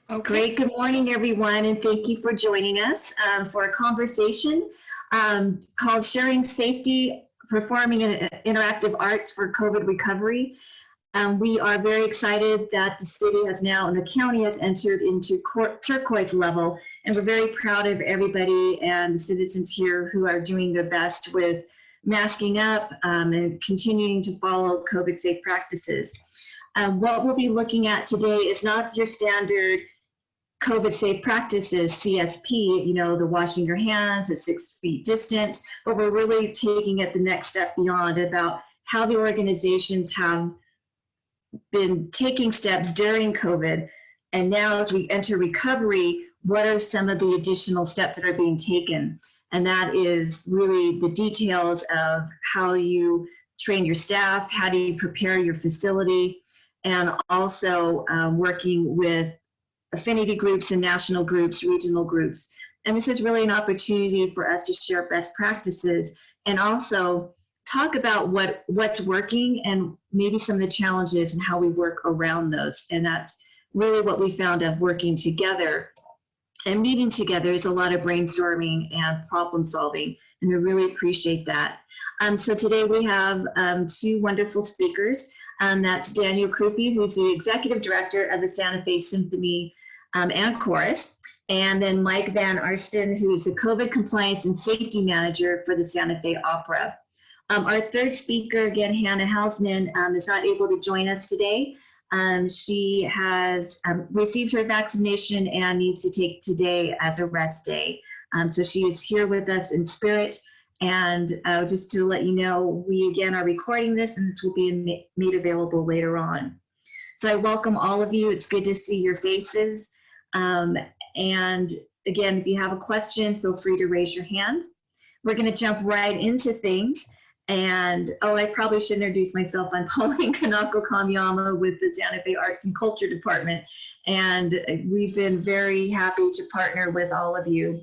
Okay. Great. Good morning, everyone, and thank you for joining us for a conversation called Sharing Safety, Performing in Interactive Arts for COVID Recovery. We are very excited that the city has now and the county has entered into turquoise level, and we're very proud of everybody and the citizens here who are doing their best with masking up and continuing to follow COVID safe practices. What we'll be looking at today is not your standard COVID safe practices, CSP, the washing your hands at 6 feet distance, but we're really taking it the next step beyond about how the organizations have been taking steps during COVID. And now as we enter recovery, what are some of the additional steps that are being taken? And that is really the details of how you train your staff, how do you prepare your facility, and also working with affinity groups and national groups, regional groups. And this is really an opportunity for us to share best practices and also talk about what's working and maybe some of the challenges and how we work around those. And that's really what we found of working together and meeting together is a lot of brainstorming and problem solving. And we really appreciate that. So today we have two wonderful speakers. That's Daniel Krupe, who's the Executive Director of the Santa Fe Symphony and Chorus, and then Mike Van Arsten, who is the COVID Compliance and Safety Manager for the Santa Fe Opera. Our third speaker, again, Hannah Hausman, is not able to join us today. She has received her vaccination and needs to take today as a rest day. So she is here with us in spirit. And just to let you know, we again are recording this and this will be made available later on. So I welcome all of you. It's good to see your faces. And again, if you have a question, feel free to raise your hand. We're going to jump right into things. And I probably should introduce myself. I'm Pauline Kanako Kamiyama with the Santa Fe Arts and Culture Department. And we've been very happy to partner with all of you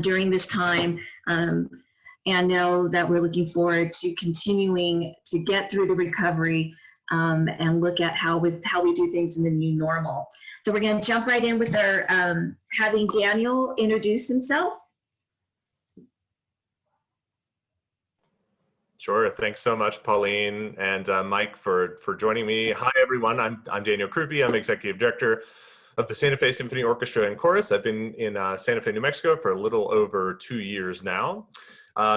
during this time. And know that we're looking forward to continuing to get through the recovery and look at how we do things in the new normal. So we're going to jump right in with our having Daniel introduce himself. Sure. Thanks so much, Pauline and Mike, for joining me. Hi, everyone. I'm Daniel Krupe. I'm Executive Director of the Santa Fe Symphony Orchestra and Chorus. I've been in Santa Fe, New Mexico for a little over 2 years now.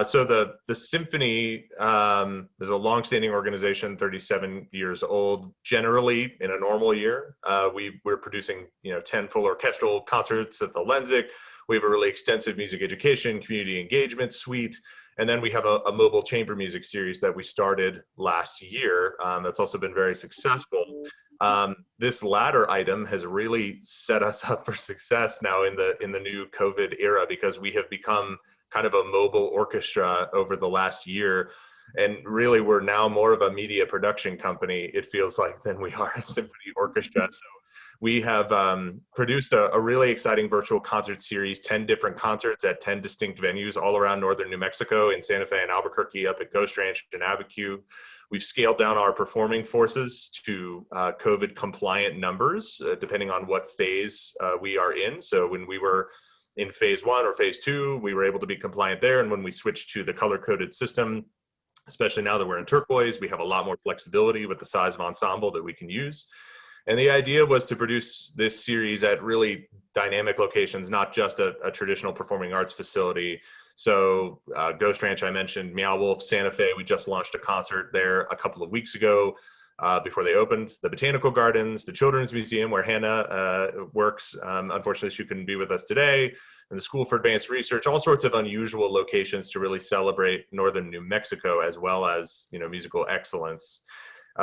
So the Symphony is a longstanding organization, 37 years old. Generally, in a normal year, we're producing 10 full orchestral concerts at the Lensic. We have a really extensive music education, community engagement suite. And then we have a mobile chamber music series that we started last year that's also been very successful. This latter item has really set us up for success now in the new COVID era because we have become kind of a mobile orchestra over the last year. And really, we're now more of a media production company, it feels like, than we are a symphony orchestra. So we have produced a really exciting virtual concert series, 10 different concerts at 10 distinct venues all around northern New Mexico, in Santa Fe and Albuquerque, up at Ghost Ranch and Abiquiu. We've scaled down our performing forces to COVID compliant numbers, depending on what phase we are in. So when we were in phase 1 or phase 2, we were able to be compliant there. And when we switched to the color-coded system, especially now that we're in turquoise, we have a lot more flexibility with the size of ensemble that we can use. And the idea was to produce this series at really dynamic locations, not just a traditional performing arts facility. So Ghost Ranch, I mentioned, Meow Wolf, Santa Fe, we just launched a concert there a couple of weeks ago before they opened. The Botanical Gardens, the Children's Museum, where Hannah works. Unfortunately, she couldn't be with us today. And the School for Advanced Research, all sorts of unusual locations to really celebrate northern New Mexico, as well as musical excellence.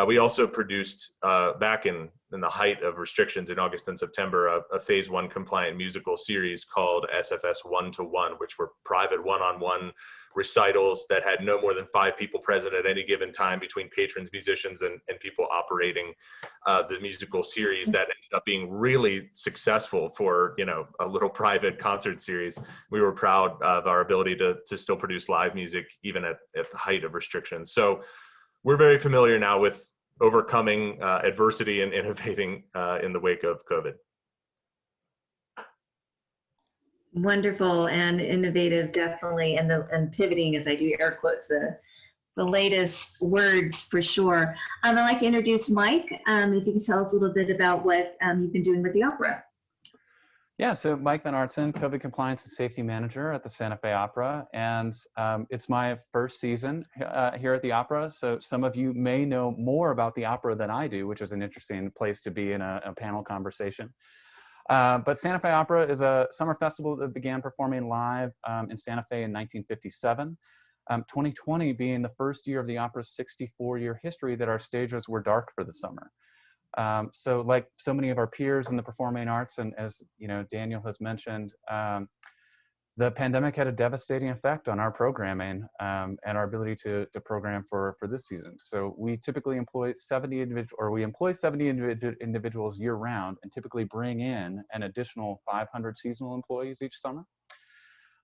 We also produced back in the height of restrictions in August and September, a phase 1 compliant musical series called SFS 1-to-1, which were private one-on-one recitals that had no more than 5 people present at any given time between patrons, musicians, and people operating the musical series. That ended up being really successful for a little private concert series. We were proud of our ability to still produce live music even at the height of restrictions. So we're very familiar now with overcoming adversity and innovating in the wake of COVID. Wonderful and innovative, definitely, and pivoting, as I do air quotes, the latest words for sure. I'd like to introduce Mike. If you can tell us a little bit about what you've been doing with the opera. Yeah, so Mike Van Artsen, COVID Compliance and Safety Manager at the Santa Fe Opera, and it's my first season here at the Opera, so some of you may know more about the Opera than I do, which is an interesting place to be in a panel conversation. But Santa Fe Opera is a summer festival that began performing live in Santa Fe in 1957. 2020 being the first year of the opera's 64-year history that our stages were dark for the summer. So like so many of our peers in the performing arts, and as you know, Daniel has mentioned, the pandemic had a devastating effect on our programming and our ability to program for this season. So we typically employ 70 individuals year round, and typically bring in an additional 500 seasonal employees each summer.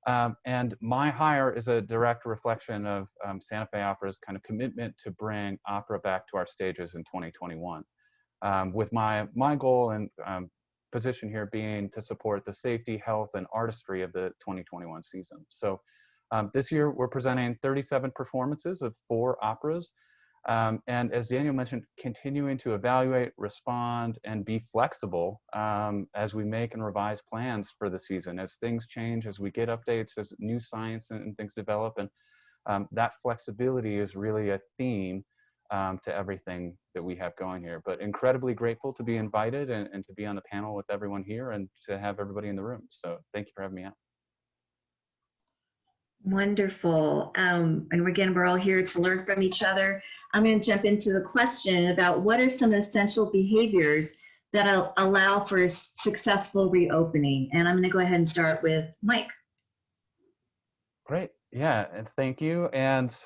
And my hire is a direct reflection of Santa Fe Opera's kind of commitment to bring opera back to our stages in 2021. With my goal and position here being to support the safety, health, and artistry of the 2021 season. So this year we're presenting 37 performances of 4 operas. And as Daniel mentioned, continuing to evaluate, respond, and be flexible as we make and revise plans for the season, as things change, as we get updates, as new science and things develop. And that flexibility is really a theme to everything that we have going here. But incredibly grateful to be invited and to be on the panel with everyone here and to have everybody in the room. So thank you for having me out. Wonderful. And again, we're all here to learn from each other. I'm going to jump into the question about what are some essential behaviors that allow for successful reopening. And I'm going to go ahead and start with Mike. Great. Yeah, and thank you. And,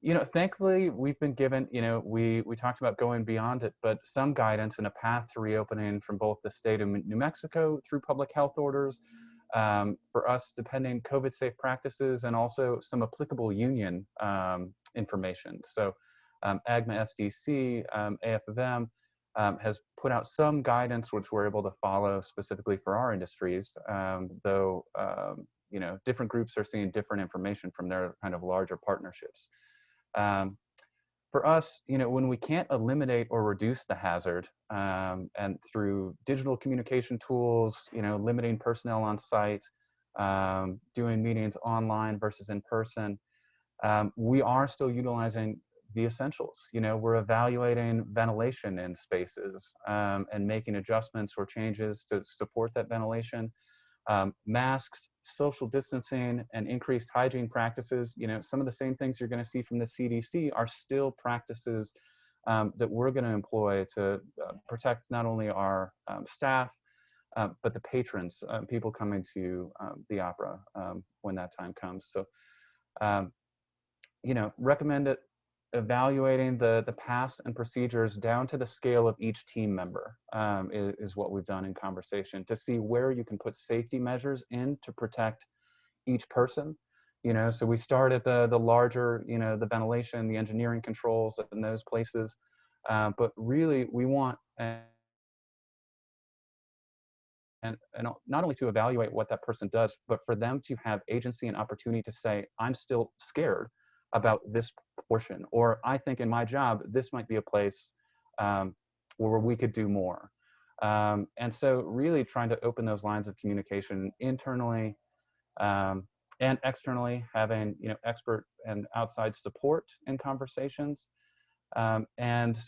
you know, thankfully, we've been given, you know, we talked about going beyond it, but some guidance and a path to reopening from both the state of New Mexico through public health orders, for us, depending COVID safe practices, and also some applicable union information. So AGMA SDC, AFM has put out some guidance which we're able to follow specifically for our industries, though you know, different groups are seeing different information from their kind of larger partnerships. For us, you know, when we can't eliminate or reduce the hazard, and through digital communication tools, you know, limiting personnel on site, doing meetings online versus in person, we are still utilizing the essentials. You know, we're evaluating ventilation in spaces and making adjustments or changes to support that ventilation. Masks, social distancing, and increased hygiene practices, you know, some of the same things you're going to see from the CDC are still practices that we're going to employ to protect not only our staff, but the patrons, people coming to the opera when that time comes. So, you know, recommend it. Evaluating the past and procedures down to the scale of each team member is what we've done in conversation, to see where you can put safety measures in to protect each person. You know, so we start at the larger, you know, the ventilation, the engineering controls in those places, but really we want and not only to evaluate what that person does, but for them to have agency and opportunity to say, I'm still scared about this portion, or I think in my job, this might be a place where we could do more. And so really trying to open those lines of communication internally and externally, having, you know, expert and outside support in conversations. And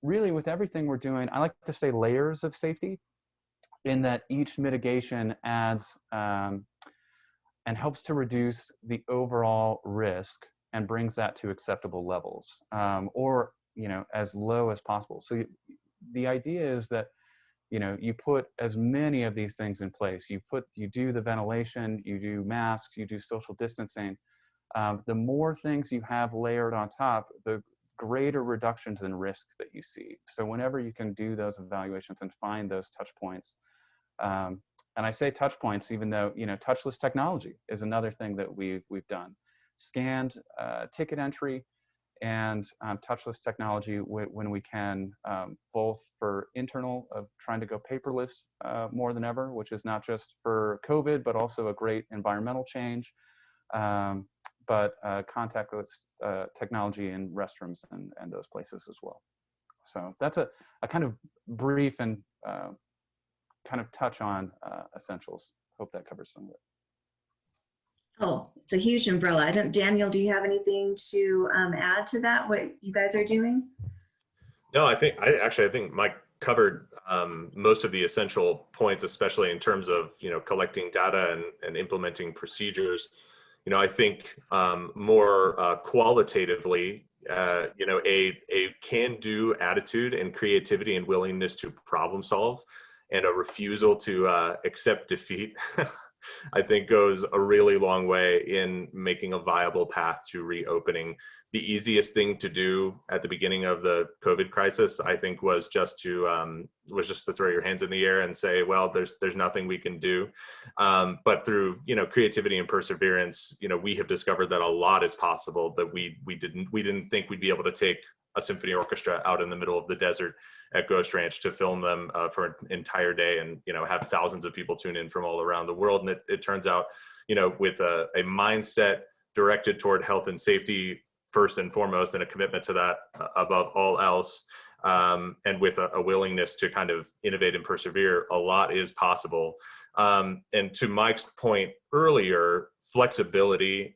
really with everything we're doing, I like to say layers of safety, in that each mitigation adds and helps to reduce the overall risk and brings that to acceptable levels, or, you know, as low as possible. So the idea is that, you know, you put as many of these things in place. You do the ventilation, you do masks, you do social distancing. The more things you have layered on top, the greater reductions in risk that you see. So whenever you can do those evaluations and find those touch points, and I say touch points, even though, you know, touchless technology is another thing that we've done. Scanned ticket entry and touchless technology when we can, both for internal of trying to go paperless more than ever, which is not just for COVID, but also a great environmental change, but contactless technology in restrooms and those places as well. So that's a kind of brief and kind of touch on essentials. Hope that covers some of it. Oh, it's a huge umbrella. Daniel, do you have anything to add to that, what you guys are doing? No, I think Mike covered most of the essential points, especially in terms of, collecting data and implementing procedures. I think more qualitatively, a can-do attitude and creativity and willingness to problem solve, and a refusal to accept defeat, I think goes a really long way in making a viable path to reopening. The easiest thing to do at the beginning of the COVID crisis, I think, was just to throw your hands in the air and say, well, there's nothing we can do. But through creativity and perseverance, we have discovered that a lot is possible that we didn't think we'd be able to take a symphony orchestra out in the middle of the desert at Ghost Ranch to film them for an entire day, and have thousands of people tune in from all around the world. And it turns out, with a mindset directed toward health and safety first and foremost, and a commitment to that above all else, and with a willingness to kind of innovate and persevere, a lot is possible. And to Mike's point earlier, flexibility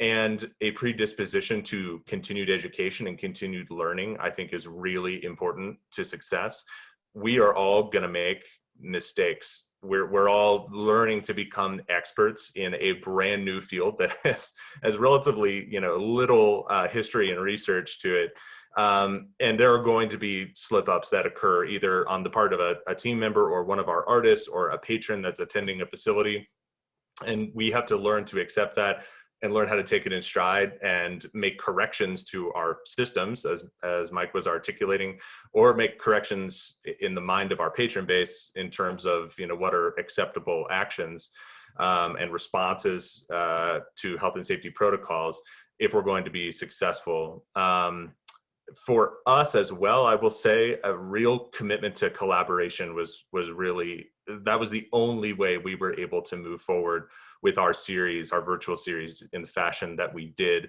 and a predisposition to continued education and continued learning, I think, is really important to success. We are all going to make mistakes. We're all learning to become experts in a brand new field that has relatively little history and research to it. And there are going to be slip-ups that occur either on the part of a team member or one of our artists or a patron that's attending a facility. And we have to learn to accept that and learn how to take it in stride and make corrections to our systems, as Mike was articulating, or make corrections in the mind of our patron base in terms of what are acceptable actions and responses to health and safety protocols if we're going to be successful. For us as well, I will say a real commitment to collaboration was really, that was the only way we were able to move forward with our series, our virtual series, in the fashion that we did.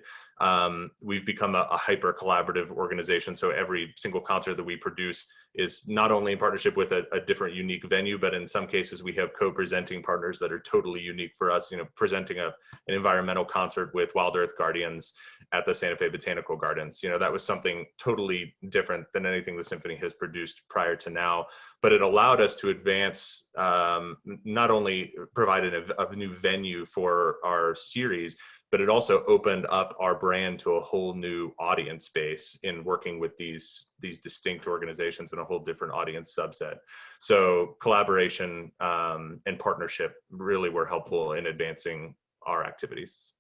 We've become a hyper collaborative organization. So every single concert that we produce is not only in partnership with a different unique venue, but in some cases we have co-presenting partners that are totally unique for us, presenting an environmental concert with Wild Earth Guardians at the Santa Fe Botanical Gardens. That was something totally different than anything the symphony has produced prior to now, but it allowed us to advance, not only provide a new venue for our series, but it also opened up our brand to a whole new audience base in working with these distinct organizations and a whole different audience subset. So collaboration and partnership really were helpful in advancing our activities.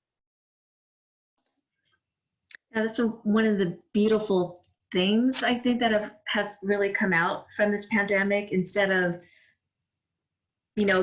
Now, that's one of the beautiful things I think that has really come out from this pandemic, instead of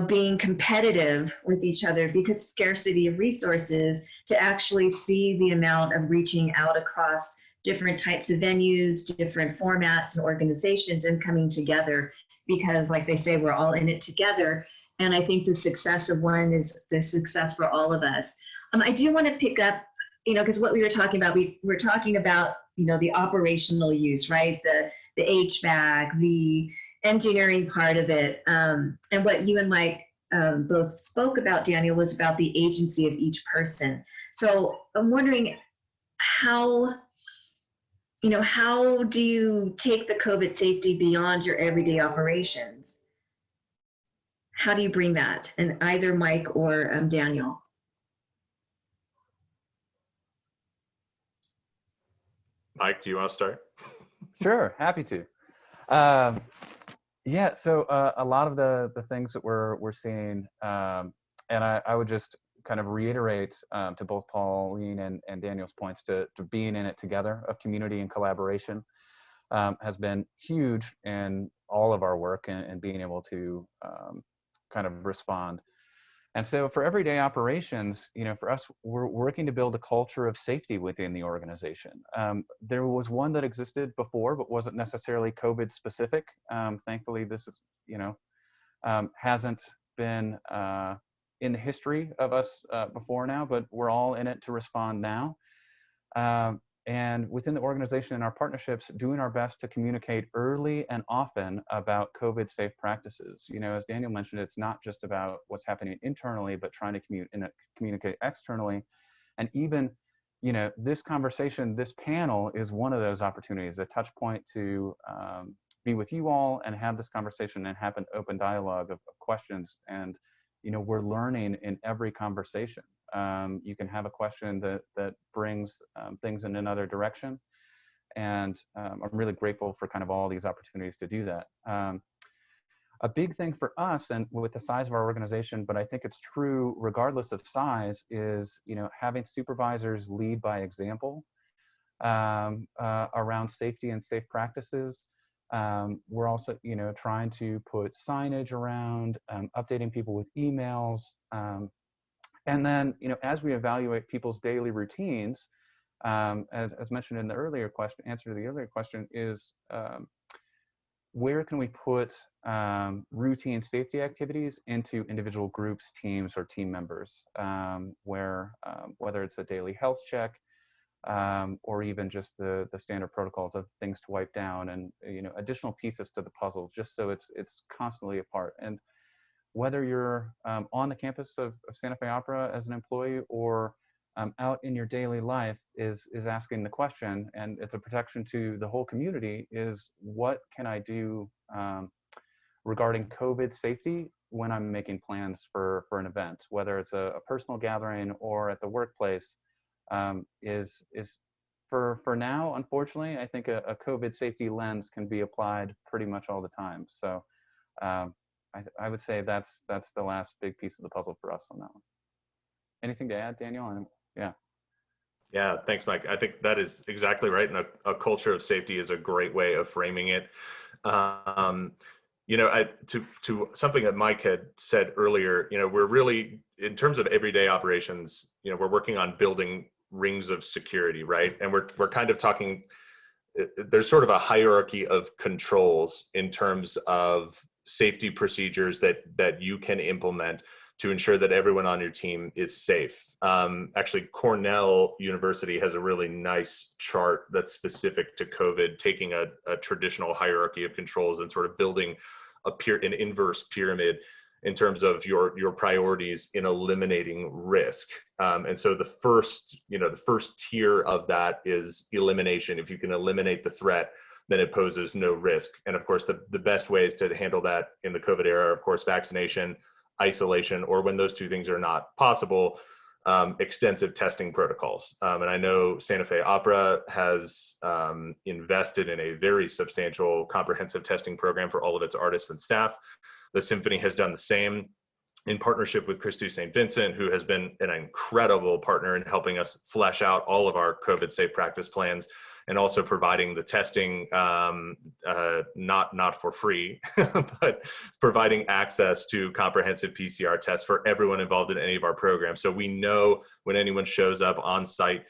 being competitive with each other because scarcity of resources, to actually see the amount of reaching out across different types of venues, different formats and organizations, and coming together, because like they say, we're all in it together. And I think the success of one is the success for all of us. I do want to pick up, because what we were talking about, we were talking about, the operational use, right? The HVAC, the engineering part of it. And what you and Mike both spoke about, Daniel, was about the agency of each person. So I'm wondering how do you take the COVID safety beyond your everyday operations? How do you bring that? And either Mike or Daniel. Mike, do you want to start? Sure, happy to. Yeah, so a lot of the things that we're seeing, and I would just kind of reiterate to both Pauline and Daniel's points to being in it together, of community and collaboration, has been huge in all of our work and being able to kind of respond. And so for everyday operations, for us, we're working to build a culture of safety within the organization. There was one that existed before, but wasn't necessarily COVID specific. Thankfully, this is, hasn't been in the history of us before now, but we're all in it to respond now. And within the organization and our partnerships, doing our best to communicate early and often about COVID safe practices. As Daniel mentioned, it's not just about what's happening internally, but trying to communicate externally. And even, this conversation, this panel is one of those opportunities, a touch point to be with you all and have this conversation and have an open dialogue of questions. And, we're learning in every conversation. You can have a question that brings things in another direction. And I'm really grateful for kind of all these opportunities to do that. A big thing for us, and with the size of our organization, but I think it's true regardless of size, is having supervisors lead by example around safety and safe practices. We're also, trying to put signage around, updating people with emails. And then, as we evaluate people's daily routines, as mentioned in the earlier question, answer to the earlier question is, where can we put routine safety activities into individual groups, teams, or team members, where whether it's a daily health check, or even just the standard protocols of things to wipe down, and additional pieces to the puzzle, just so it's constantly a part. And whether you're on the campus of Santa Fe Opera as an employee, or out in your daily life, is asking the question, and it's a protection to the whole community, is what can I do regarding COVID safety when I'm making plans for an event, whether it's a personal gathering or at the workplace. Is for now, unfortunately, I think a COVID safety lens can be applied pretty much all the time. So I would say that's the last big piece of the puzzle for us on that one. Anything to add, Daniel? Yeah. Yeah, thanks, Mike. I think that is exactly right. And a culture of safety is a great way of framing it. To something that Mike had said earlier, we're really, in terms of everyday operations, we're working on building rings of security, right? And we're kind of talking, there's sort of a hierarchy of controls in terms of safety procedures that you can implement to ensure that everyone on your team is safe. Actually, Cornell University has a really nice chart that's specific to COVID, taking a traditional hierarchy of controls and sort of building an inverse pyramid in terms of your priorities in eliminating risk. And so the first tier of that is elimination. If you can eliminate the threat, then it poses no risk. And of course, the best ways to handle that in the COVID era are, of course, vaccination, isolation, or when those two things are not possible, extensive testing protocols. And I know Santa Fe Opera has invested in a very substantial comprehensive testing program for all of its artists and staff. The Symphony has done the same in partnership with Christus St. Vincent, who has been an incredible partner in helping us flesh out all of our COVID safe practice plans, and also providing the testing, not for free, but providing access to comprehensive PCR tests for everyone involved in any of our programs. So we know when anyone shows up on site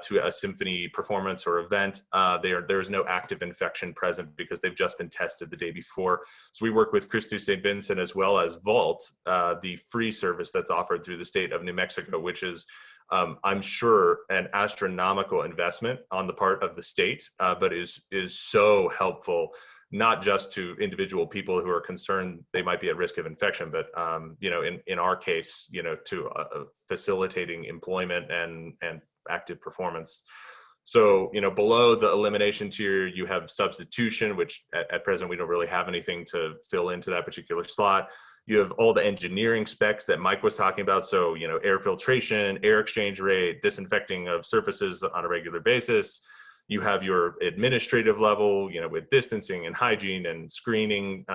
to a symphony performance or event, there's no active infection present because they've just been tested the day before. So we work with Christus St. Vincent as well as Vault, the free service that's offered through the state of New Mexico, which is, I'm sure, an astronomical investment on the part of the state, but is so helpful, not just to individual people who are concerned they might be at risk of infection, but in our case, to facilitating employment and active performance. So, below the elimination tier, you have substitution, which at present we don't really have anything to fill into that particular slot. You have all the engineering specs that Mike was talking about. So, air filtration, air exchange rate, disinfecting of surfaces on a regular basis. You have your administrative level, with distancing and hygiene and screening,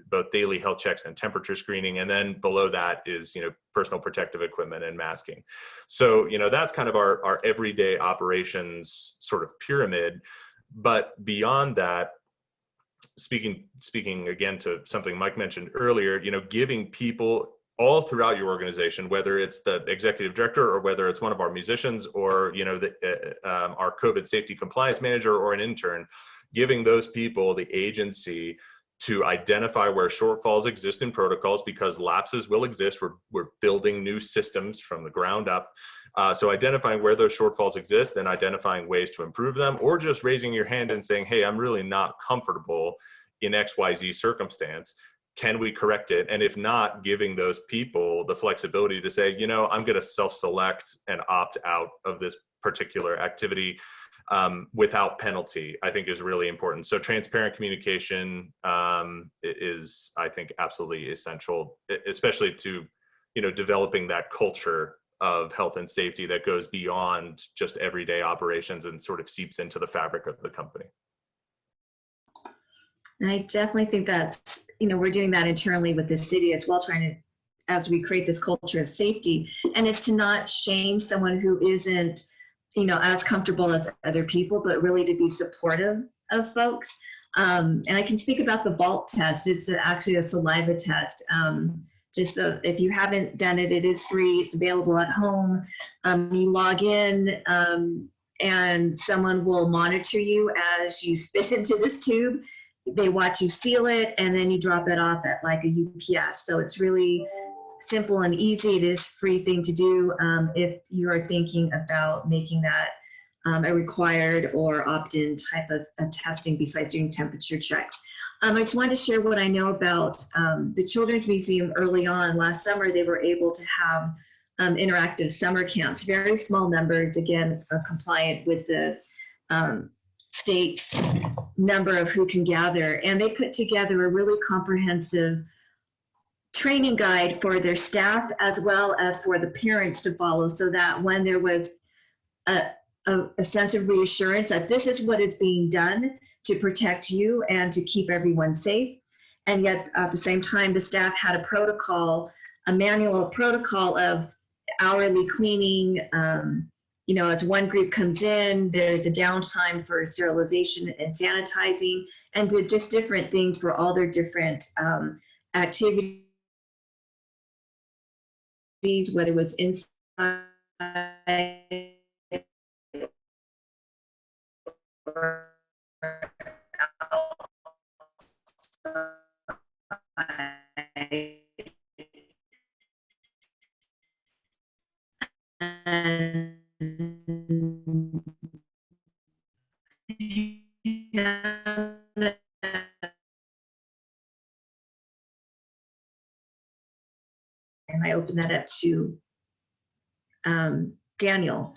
both daily health checks and temperature screening. And then below that is, personal protective equipment and masking. So, that's kind of our everyday operations sort of pyramid. But beyond that, speaking again to something Mike mentioned earlier, giving people all throughout your organization, whether it's the executive director or whether it's one of our musicians or, you know, our COVID safety compliance manager or an intern, giving those people the agency to identify where shortfalls exist in protocols, because lapses will exist. We're building new systems from the ground up. So identifying where those shortfalls exist and identifying ways to improve them, or just raising your hand and saying, hey, I'm really not comfortable in XYZ circumstance. Can we correct it? And if not, giving those people the flexibility to say, you know, I'm going to self-select and opt out of this particular activity without penalty, I think is really important. So transparent communication is, I think, absolutely essential, especially to, you know, developing that culture of health and safety that goes beyond just everyday operations and sort of seeps into the fabric of the company. And I definitely think that's, you know, we're doing that internally with the city as well, trying to, as we create this culture of safety. And it's to not shame someone who isn't, you know, as comfortable as other people, but really to be supportive of folks. And I can speak about the vault test. It's actually a saliva test. Just so if you haven't done it, it is free. It's available at home. You log in and someone will monitor you as you spit into this tube. They watch you seal it, and then you drop it off at like a UPS. So it's really simple and easy. It is a free thing to do if you are thinking about making that a required or opt-in type of testing besides doing temperature checks. I just wanted to share what I know about the Children's Museum. Early on last summer, they were able to have interactive summer camps, very small numbers, again, compliant with the state's number of who can gather. And they put together a really comprehensive training guide for their staff as well as for the parents to follow, so that when there was a sense of reassurance that this is what is being done to protect you and to keep everyone safe. And yet at the same time, the staff had a protocol, a manual protocol of hourly cleaning. You know, as one group comes in, there's a downtime for sterilization and sanitizing, and did just different things for all their different activities, whether it was inside or outside. And I open that up to Daniel.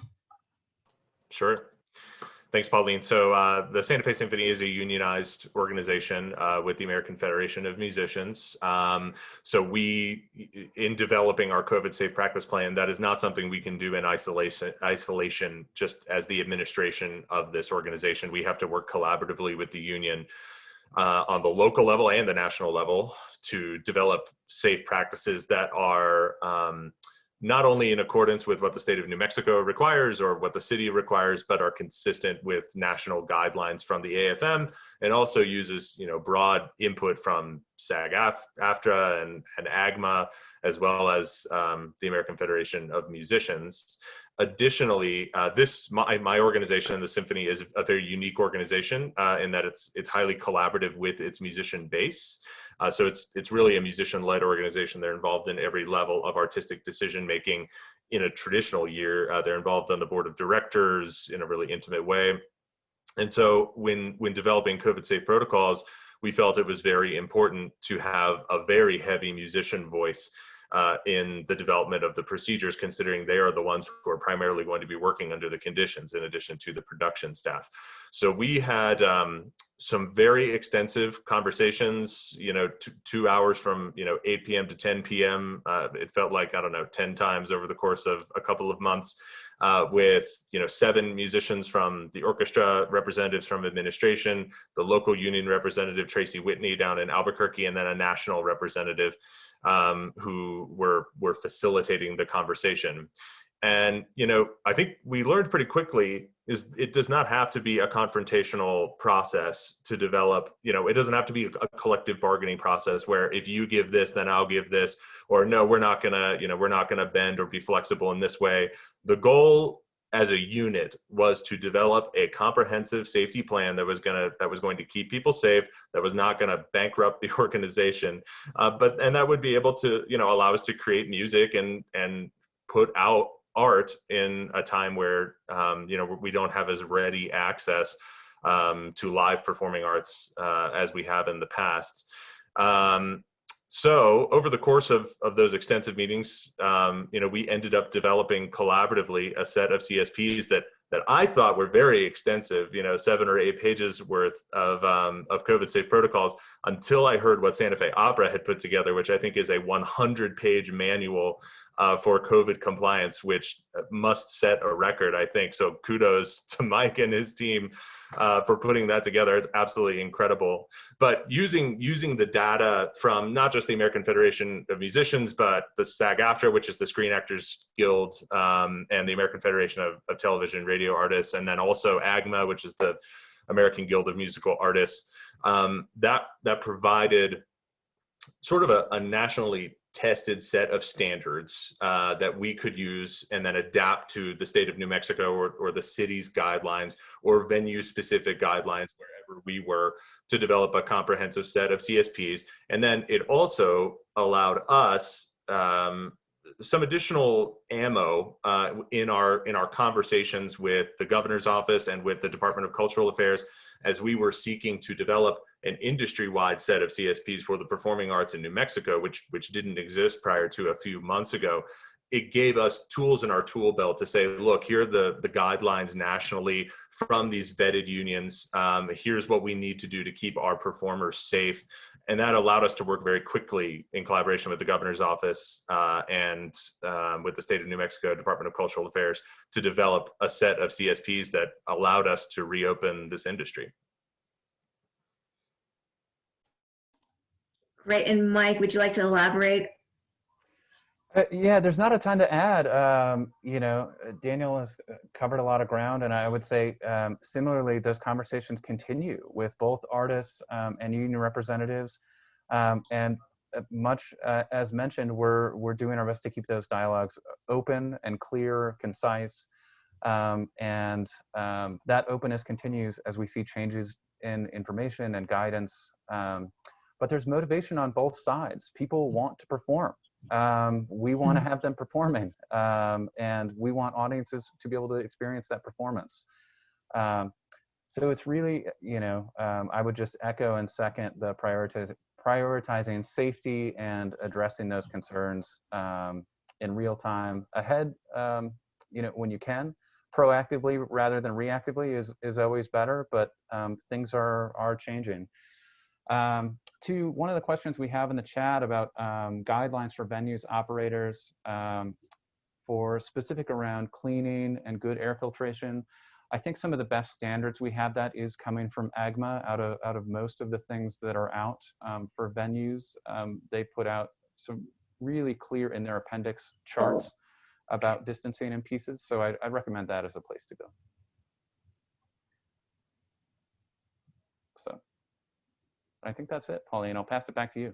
Sure. Thanks, Pauline. So the Santa Fe Symphony is a unionized organization with the American Federation of Musicians. So we, in developing our COVID safe practice plan, that is not something we can do in isolation just as the administration of this organization. We have to work collaboratively with the union on the local level and the national level to develop safe practices that are not only in accordance with what the state of New Mexico requires or what the city requires, but are consistent with national guidelines from the AFM, and also uses, you know, broad input from SAG-AFTRA and AGMA, as well as the American Federation of Musicians. Additionally, my organization, the Symphony, is a very unique organization in that it's highly collaborative with its musician base. So it's really a musician-led organization. They're involved in every level of artistic decision-making. In a traditional year, they're involved on the board of directors in a really intimate way. And so when developing COVID-safe protocols, we felt it was very important to have a very heavy musician voice in the development of the procedures, considering they are the ones who are primarily going to be working under the conditions in addition to the production staff. So we had some very extensive conversations, you know, 2 hours from, 8 p.m. to 10 p.m. It felt like, 10 times over the course of a couple of months with, 7 musicians from the orchestra, representatives from administration, the local union representative, Tracy Whitney, down in Albuquerque, and then a national representative who were facilitating the conversation. And, I think we learned pretty quickly is it does not have to be a confrontational process to develop. It doesn't have to be a collective bargaining process where if you give this, then I'll give this, or no, we're not gonna bend or be flexible in this way. The goal as a unit was to develop a comprehensive safety plan that was going to keep people safe, that was not going to bankrupt the organization, and that would be able to allow us to create music and put out art in a time where we don't have as ready access to live performing arts as we have in the past. So over the course of those extensive meetings, we ended up developing collaboratively a set of CSPs that I thought were very extensive, 7 or 8 pages worth of COVID safe protocols, until I heard what Santa Fe Opera had put together, which I think is a 100-page manual for COVID compliance, which must set a record, I think. So kudos to Mike and his team for putting that together. It's absolutely incredible. But using the data from not just the American Federation of Musicians, but the SAG-AFTRA, which is the Screen Actors Guild, and the American Federation of Television and Radio Artists, and then also AGMA, which is the American Guild of Musical Artists, that provided sort of a nationally tested set of standards that we could use and then adapt to the state of New Mexico or the city's guidelines or venue specific guidelines wherever we were, to develop a comprehensive set of CSPs. And then it also allowed us some additional ammo in our conversations with the governor's office and with the Department of Cultural Affairs, as we were seeking to develop an industry-wide set of CSPs for the performing arts in New Mexico, which didn't exist prior to a few months ago. It gave us tools in our tool belt to say, look, here are the guidelines nationally from these vetted unions. Here's what we need to do to keep our performers safe. And that allowed us to work very quickly in collaboration with the governor's office and with the state of New Mexico Department of Cultural Affairs to develop a set of CSPs that allowed us to reopen this industry. Great. And Mike, would you like to elaborate? Yeah, there's not a ton to add. Daniel has covered a lot of ground, and I would say similarly, those conversations continue with both artists and union representatives. And much as mentioned, we're doing our best to keep those dialogues open and clear, concise, and that openness continues as we see changes in information and guidance. But there's motivation on both sides. People want to perform. We want to have them performing, and we want audiences to be able to experience that performance. So it's really, I would just echo and second the prioritizing safety and addressing those concerns in real time ahead, when you can. Proactively rather than reactively is always better, but things are changing. To one of the questions we have in the chat about guidelines for venues operators for specific around cleaning and good air filtration, I think some of the best standards we have that is coming from AGMA out of most of the things that are out for venues. They put out some really clear in their appendix charts about distancing in pieces. So I'd recommend that as a place to go. So I think that's it, Pauline. I'll pass it back to you.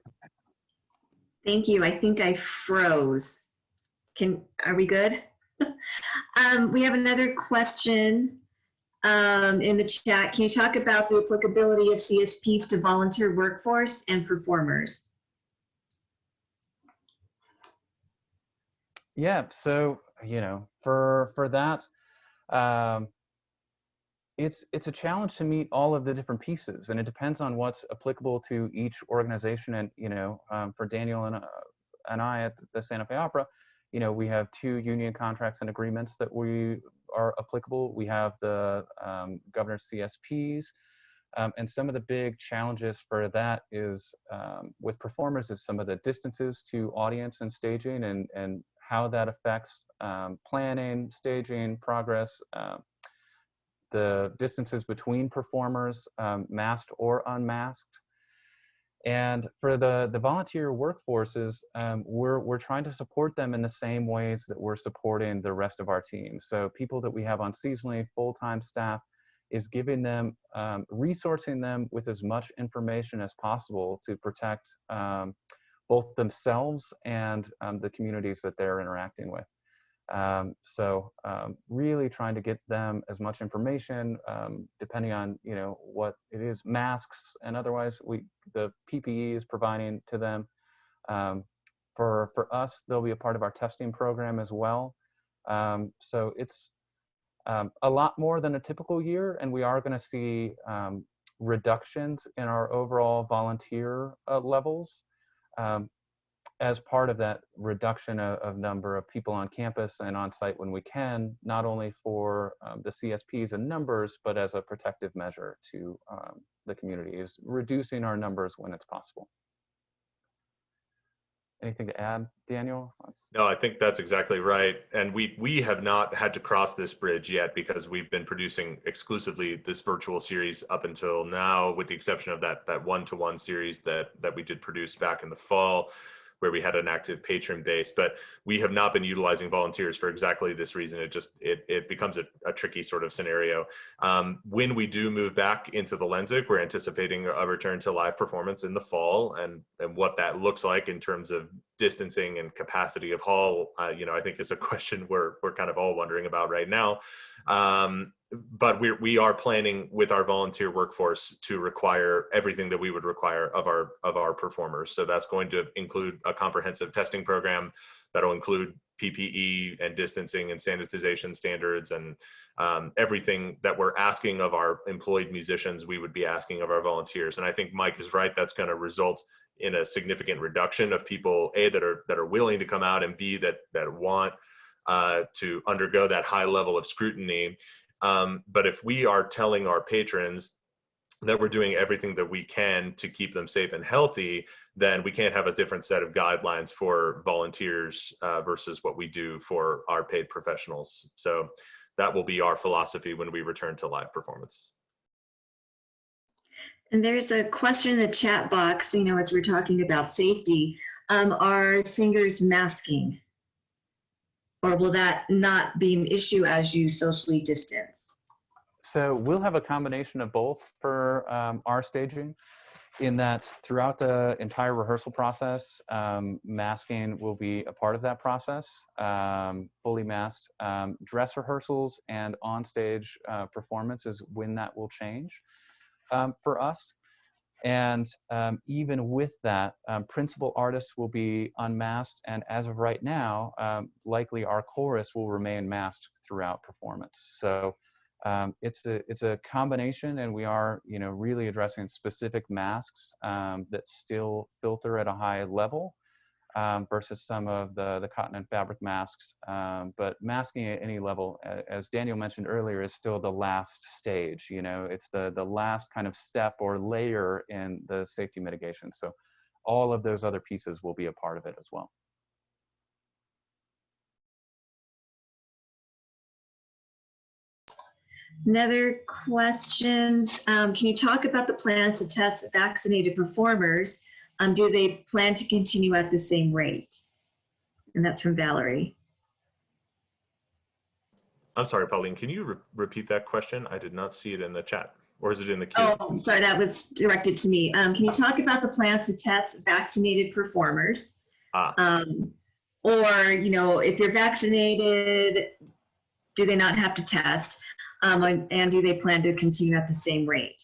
Thank you. I think I froze. Are we good? We have another question in the chat. Can you talk about the applicability of CSPs to volunteer workforce and performers? Yeah, so, for that, it's a challenge to meet all of the different pieces, and it depends on what's applicable to each organization. And for Daniel and I at the Santa Fe Opera, we have 2 union contracts and agreements that we are applicable. We have the governor's CSPs, and some of the big challenges for that is with performers is some of the distances to audience and staging, and how that affects planning, staging, progress. The distances between performers, masked or unmasked, And for the volunteer workforces, we're trying to support them in the same ways that we're supporting the rest of our team. So people that we have on seasonally, full-time staff is giving them, resourcing them with as much information as possible to protect both themselves and the communities that they're interacting with. Really trying to get them as much information, depending on what it is, masks and otherwise. The PPE is providing to them. For us, they'll be a part of our testing program as well. So it's a lot more than a typical year, and we are going to see reductions in our overall volunteer levels. As part of that reduction of number of people on campus and on site when we can, not only for the CSPs and numbers, but as a protective measure to the community, is reducing our numbers when it's possible. Anything to add, Daniel? No, I think that's exactly right. And we have not had to cross this bridge yet because we've been producing exclusively this virtual series up until now, with the exception of that one-to-one series that we did produce back in the fall, where we had an active patron base. But we have not been utilizing volunteers for exactly this reason. It becomes a tricky sort of scenario. When we do move back into the Lensic, we're anticipating a return to live performance in the fall, and what that looks like in terms of distancing and capacity of hall, I think is a question we're kind of all wondering about right now. But we are planning with our volunteer workforce to require everything that we would require of our performers. So that's going to include a comprehensive testing program that'll include PPE and distancing and sanitization standards, and everything that we're asking of our employed musicians, we would be asking of our volunteers. And I think Mike is right. That's going to result in a significant reduction of people, A, that are willing to come out, and B, that want to undergo that high level of scrutiny. But if we are telling our patrons that we're doing everything that we can to keep them safe and healthy, then we can't have a different set of guidelines for volunteers versus what we do for our paid professionals. So that will be our philosophy when we return to live performance. And there's a question in the chat box, as we're talking about safety, are singers masking? Or will that not be an issue as you socially distance? So we'll have a combination of both for our staging, in that throughout the entire rehearsal process, masking will be a part of that process, fully masked. Dress rehearsals and onstage performance is when that will change for us. And even with that, principal artists will be unmasked, and as of right now, likely our chorus will remain masked throughout performance. So it's a combination, and we are really addressing specific masks that still filter at a high level versus some of the cotton and fabric masks. But masking at any level, as Daniel mentioned earlier, is still the last stage. It's the last kind of step or layer in the safety mitigation. So all of those other pieces will be a part of it as well. Another questions, can you talk about the plans to test vaccinated performers? Do they plan to continue at the same rate? And that's from Valerie. I'm sorry, Pauline, can you repeat that question? I did not see it in the chat. Or is it in the queue? Oh, sorry, that was directed to me. Can you talk about the plans to test vaccinated performers? Or, if you're vaccinated, do they not have to test? And do they plan to continue at the same rate?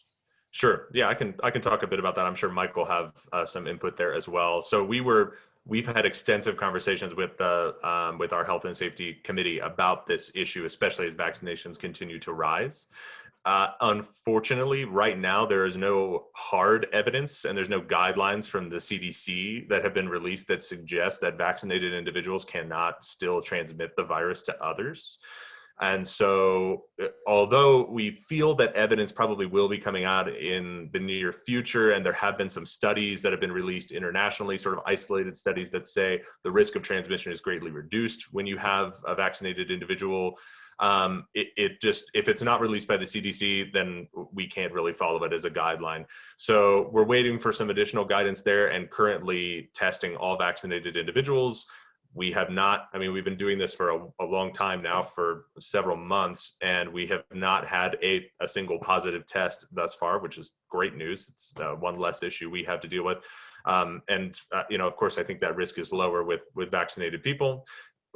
Sure. Yeah, I can talk a bit about that. I'm sure Mike will have some input there as well. So we've had extensive conversations with our health and safety committee about this issue, especially as vaccinations continue to rise. Unfortunately, right now, there is no hard evidence and there's no guidelines from the CDC that have been released that suggest that vaccinated individuals cannot still transmit the virus to others. And so, although we feel that evidence probably will be coming out in the near future, and there have been some studies that have been released internationally, sort of isolated studies that say the risk of transmission is greatly reduced when you have a vaccinated individual It just, if it's not released by the CDC, then we can't really follow it as a guideline. So we're waiting for some additional guidance there, and currently testing all vaccinated individuals. We have not, I mean, we've been doing this for a long time now, for several months, and we have not had a single positive test thus far, which is great news. It's one less issue we have to deal with. Of course, I think that risk is lower with vaccinated people.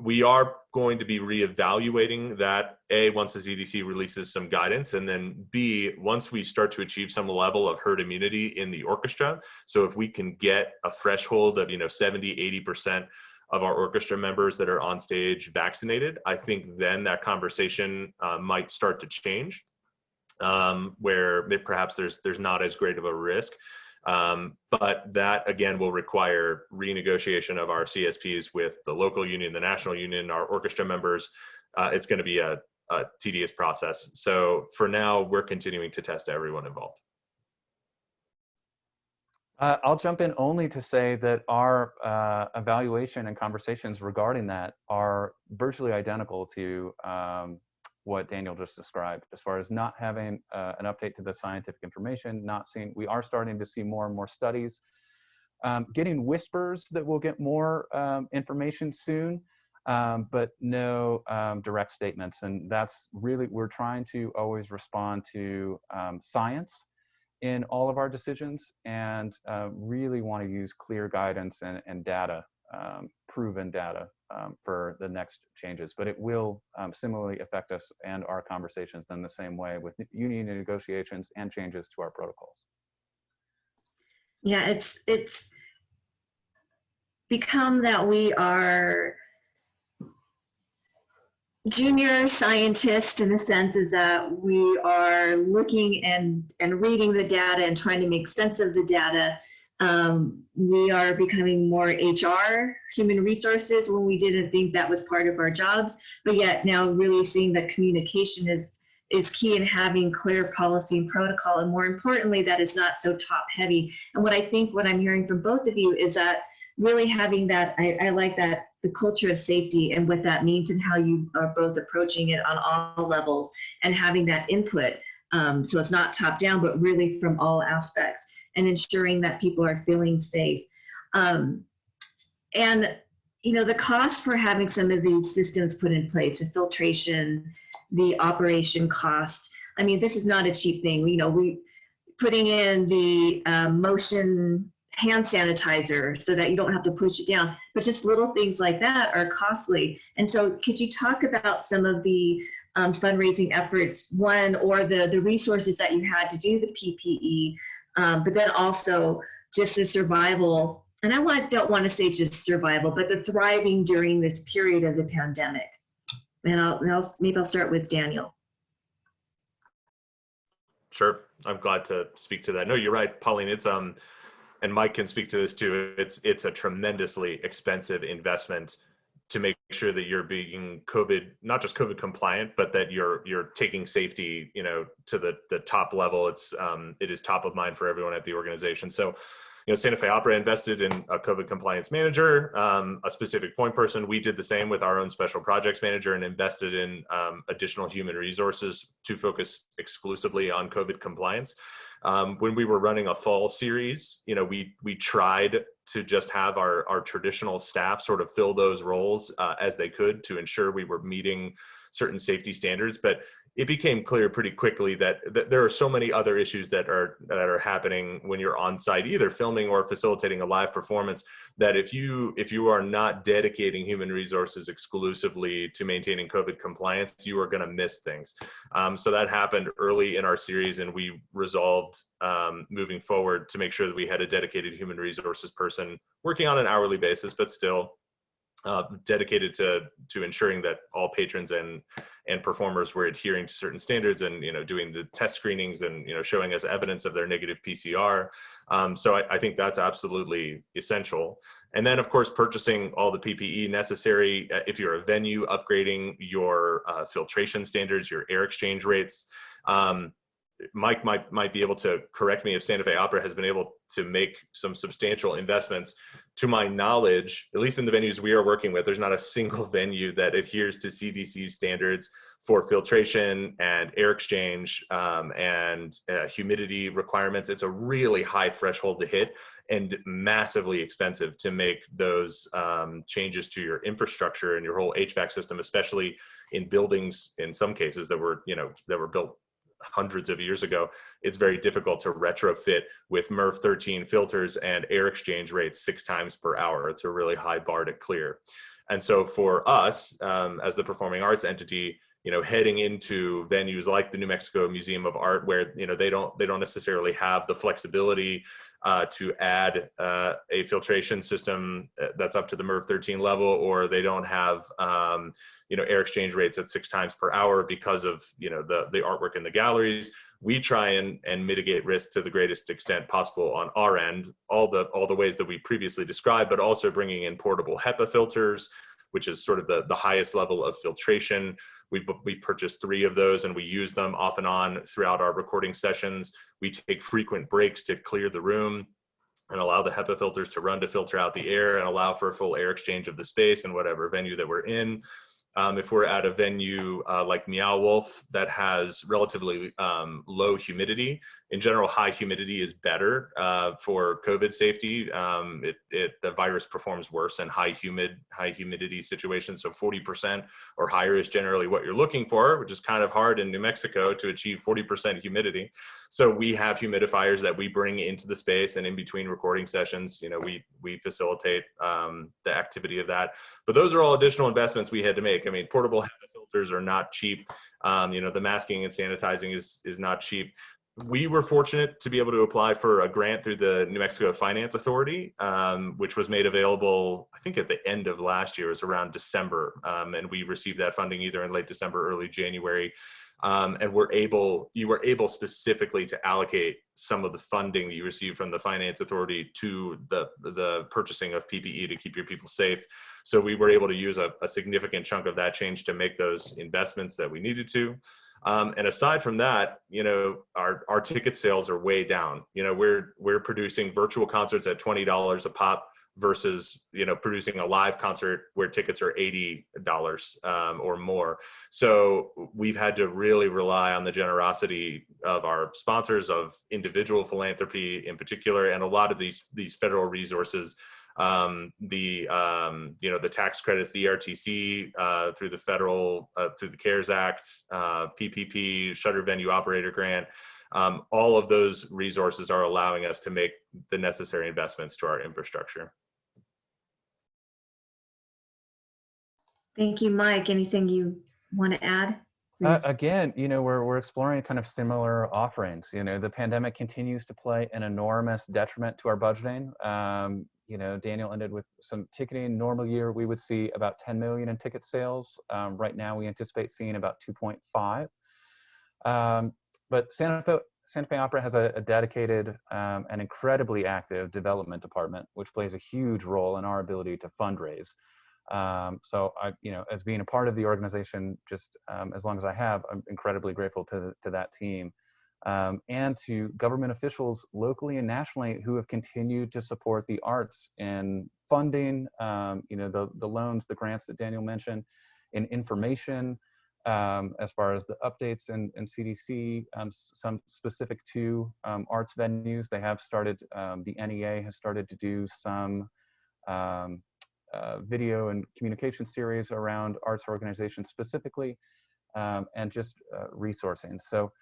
We are going to be reevaluating that, A, once the CDC releases some guidance, and then B, once we start to achieve some level of herd immunity in the orchestra. So if we can get a threshold of 70, 80% of our orchestra members that are on stage vaccinated, I think then that conversation might start to change, where perhaps there's not as great of a risk. But that, again, will require renegotiation of our CSPs with the local union, the national union, our orchestra members. It's going to be a tedious process. So for now, we're continuing to test everyone involved. I'll jump in only to say that our evaluation and conversations regarding that are virtually identical to what Daniel just described, as far as not having an update to the scientific information, we are starting to see more and more studies, getting whispers that we'll get more information soon, but no direct statements. And that's really, we're trying to always respond to science in all of our decisions, and really want to use clear guidance and data, proven data, for the next changes. But it will similarly affect us and our conversations in the same way with union negotiations and changes to our protocols. Yeah, it's become that we are junior scientists, in the sense is that we are looking and reading the data and trying to make sense of the data. We are becoming more HR, human resources, when we didn't think that was part of our jobs, but yet now really seeing that communication is key in having clear policy and protocol, and more importantly, that is not so top heavy. And what I'm hearing from both of you is that really having that, I like that, the culture of safety and what that means, and how you are both approaching it on all levels, and having that input. So it's not top down, but really from all aspects, and ensuring that people are feeling safe. And the cost for having some of these systems put in place, the filtration, the operation cost. I mean, this is not a cheap thing. We putting in the motion hand sanitizer so that you don't have to push it down, but just little things like that are costly. And so could you talk about some of the fundraising efforts, or the resources that you had to do the PPE, but then also just the survival, and don't want to say just survival, but the thriving during this period of the pandemic. And maybe I'll start with Daniel. Sure, I'm glad to speak to that. No, you're right, Pauline. It's and Mike can speak to this too. It's a tremendously expensive investment to make sure that you're being not just COVID compliant, but that you're taking safety, to the top level. It is top of mind for everyone at the organization. So, Santa Fe Opera invested in a COVID compliance manager, a specific point person. We did the same with our own special projects manager, and invested in additional human resources to focus exclusively on COVID compliance. When we were running a fall series, we tried to just have our traditional staff sort of fill those roles as they could, to ensure we were meeting certain safety standards. But it became clear pretty quickly that there are so many other issues that are happening when you're on site, either filming or facilitating a live performance, that if you are not dedicating human resources exclusively to maintaining COVID compliance, you are going to miss things. So that happened early in our series, and we resolved moving forward to make sure that we had a dedicated human resources person working on an hourly basis, but still dedicated to ensuring that all patrons and performers were adhering to certain standards, and doing the test screenings, and showing us evidence of their negative PCR. So I think that's absolutely essential. And then, of course, purchasing all the PPE necessary. If you're a venue, upgrading your filtration standards, your air exchange rates. Mike might be able to correct me if Santa Fe Opera has been able to make some substantial investments. To my knowledge, at least in the venues we are working with, there's not a single venue that adheres to CDC standards for filtration and air exchange and humidity requirements. It's a really high threshold to hit and massively expensive to make those changes to your infrastructure and your whole HVAC system, especially in buildings, in some cases that were built hundreds of years ago. It's very difficult to retrofit with MERV 13 filters and air exchange rates 6 times per hour. It's a really high bar to clear. And so for us, as the performing arts entity, heading into venues like the New Mexico Museum of Art, where they don't necessarily have the flexibility to add a filtration system that's up to the MERV 13 level, or they don't have air exchange rates at 6 times per hour because of the artwork in the galleries. We try and mitigate risk to the greatest extent possible on our end, all the ways that we previously described, but also bringing in portable HEPA filters, which is sort of the highest level of filtration. We've purchased 3 of those, and we use them off and on throughout our recording sessions. We take frequent breaks to clear the room and allow the HEPA filters to run to filter out the air and allow for a full air exchange of the space in whatever venue that we're in. If we're at a venue like Meow Wolf that has relatively low humidity, in general, high humidity is better for COVID safety. The virus performs worse in high humidity situations. So 40% or higher is generally what you're looking for, which is kind of hard in New Mexico to achieve 40% humidity. So we have humidifiers that we bring into the space, and in between recording sessions, we facilitate the activity of that. But those are all additional investments we had to make. I mean, portable HEPA filters are not cheap. The masking and sanitizing is not cheap. We were fortunate to be able to apply for a grant through the New Mexico Finance Authority, which was made available, I think, at the end of last year. It was around December, and we received that funding either in late December, early January. And you were able specifically to allocate some of the funding that you received from the Finance Authority to the purchasing of PPE to keep your people safe. So we were able to use a significant chunk of that change to make those investments that we needed to. And aside from that, our ticket sales are way down. We're producing virtual concerts at $20 a pop versus producing a live concert where tickets are $80 or more. So we've had to really rely on the generosity of our sponsors, of individual philanthropy in particular, and a lot of these federal resources. The tax credits, the ERTC through the federal, through the CARES Act, PPP, Shutter Venue Operator Grant, all of those resources are allowing us to make the necessary investments to our infrastructure. Thank you, Mike. Anything you want to add? Again, we're exploring kind of similar offerings. The pandemic continues to play an enormous detriment to our budgeting. Daniel ended with some ticketing. Normal year, we would see about 10 million in ticket sales. Right now, we anticipate seeing about 2.5. But Santa Fe Opera has a dedicated and incredibly active development department, which plays a huge role in our ability to fundraise. So I, as being a part of the organization, just as long as I have, I'm incredibly grateful to that team. And to government officials locally and nationally who have continued to support the arts in funding, the loans, the grants that Daniel mentioned, in information, as far as the updates and CDC, some specific to arts venues. They have started, the NEA has started to do some video and communication series around arts organizations specifically, and just resourcing. So,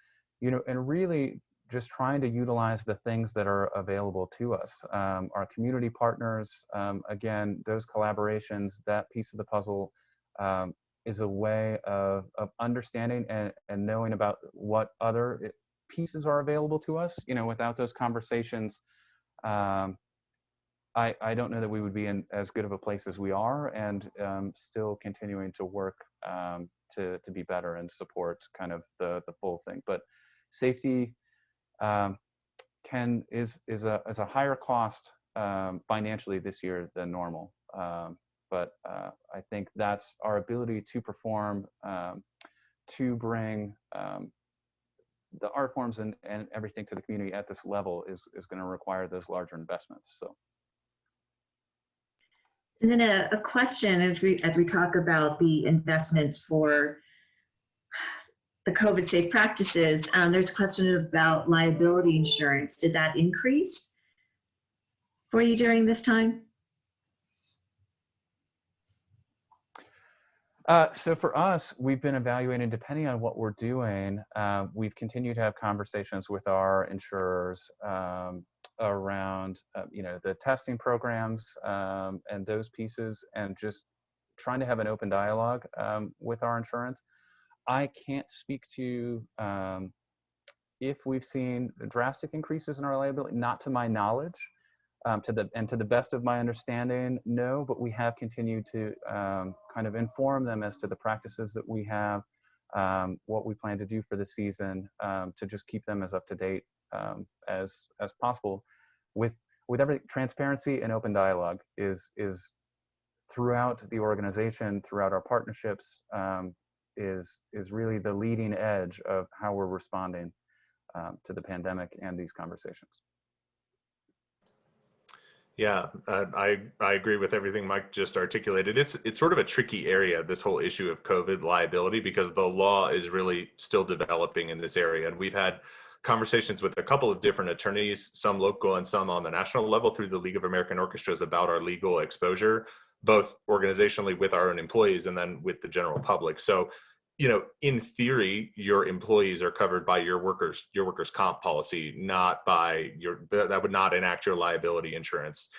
and really just trying to utilize the things that are available to us. Our community partners, again, those collaborations, that piece of the puzzle is a way of understanding and knowing about what other pieces are available to us. Without those conversations, I don't know that we would be in as good of a place as we are, and still continuing to work to be better and support kind of the full thing. But safety is a higher cost financially this year than normal. But I think that's our ability to perform, to bring the art forms and everything to the community at this level is going to require those larger investments. So. And then a question as we talk about the investments for the COVID safe practices, there's a question about liability insurance. Did that increase for you during this time? So for us, we've been evaluating, depending on what we're doing, we've continued to have conversations with our insurers around, the testing programs and those pieces, and just trying to have an open dialogue with our insurance. I can't speak to if we've seen drastic increases in our liability, not to my knowledge. To the best of my understanding, no, but we have continued to kind of inform them as to the practices that we have, what we plan to do for the season, to just keep them as up to date as possible. With every transparency and open dialogue is throughout the organization, throughout our partnerships, is really the leading edge of how we're responding to the pandemic and these conversations. Yeah, I agree with everything Mike just articulated. It's sort of a tricky area, this whole issue of COVID liability, because the law is really still developing in this area. And we've had conversations with a couple of different attorneys, some local and some on the national level through the League of American Orchestras, about our legal exposure, both organizationally with our own employees and then with the general public. So, in theory, your employees are covered by your workers' comp policy, not by that would not enact your liability insurance.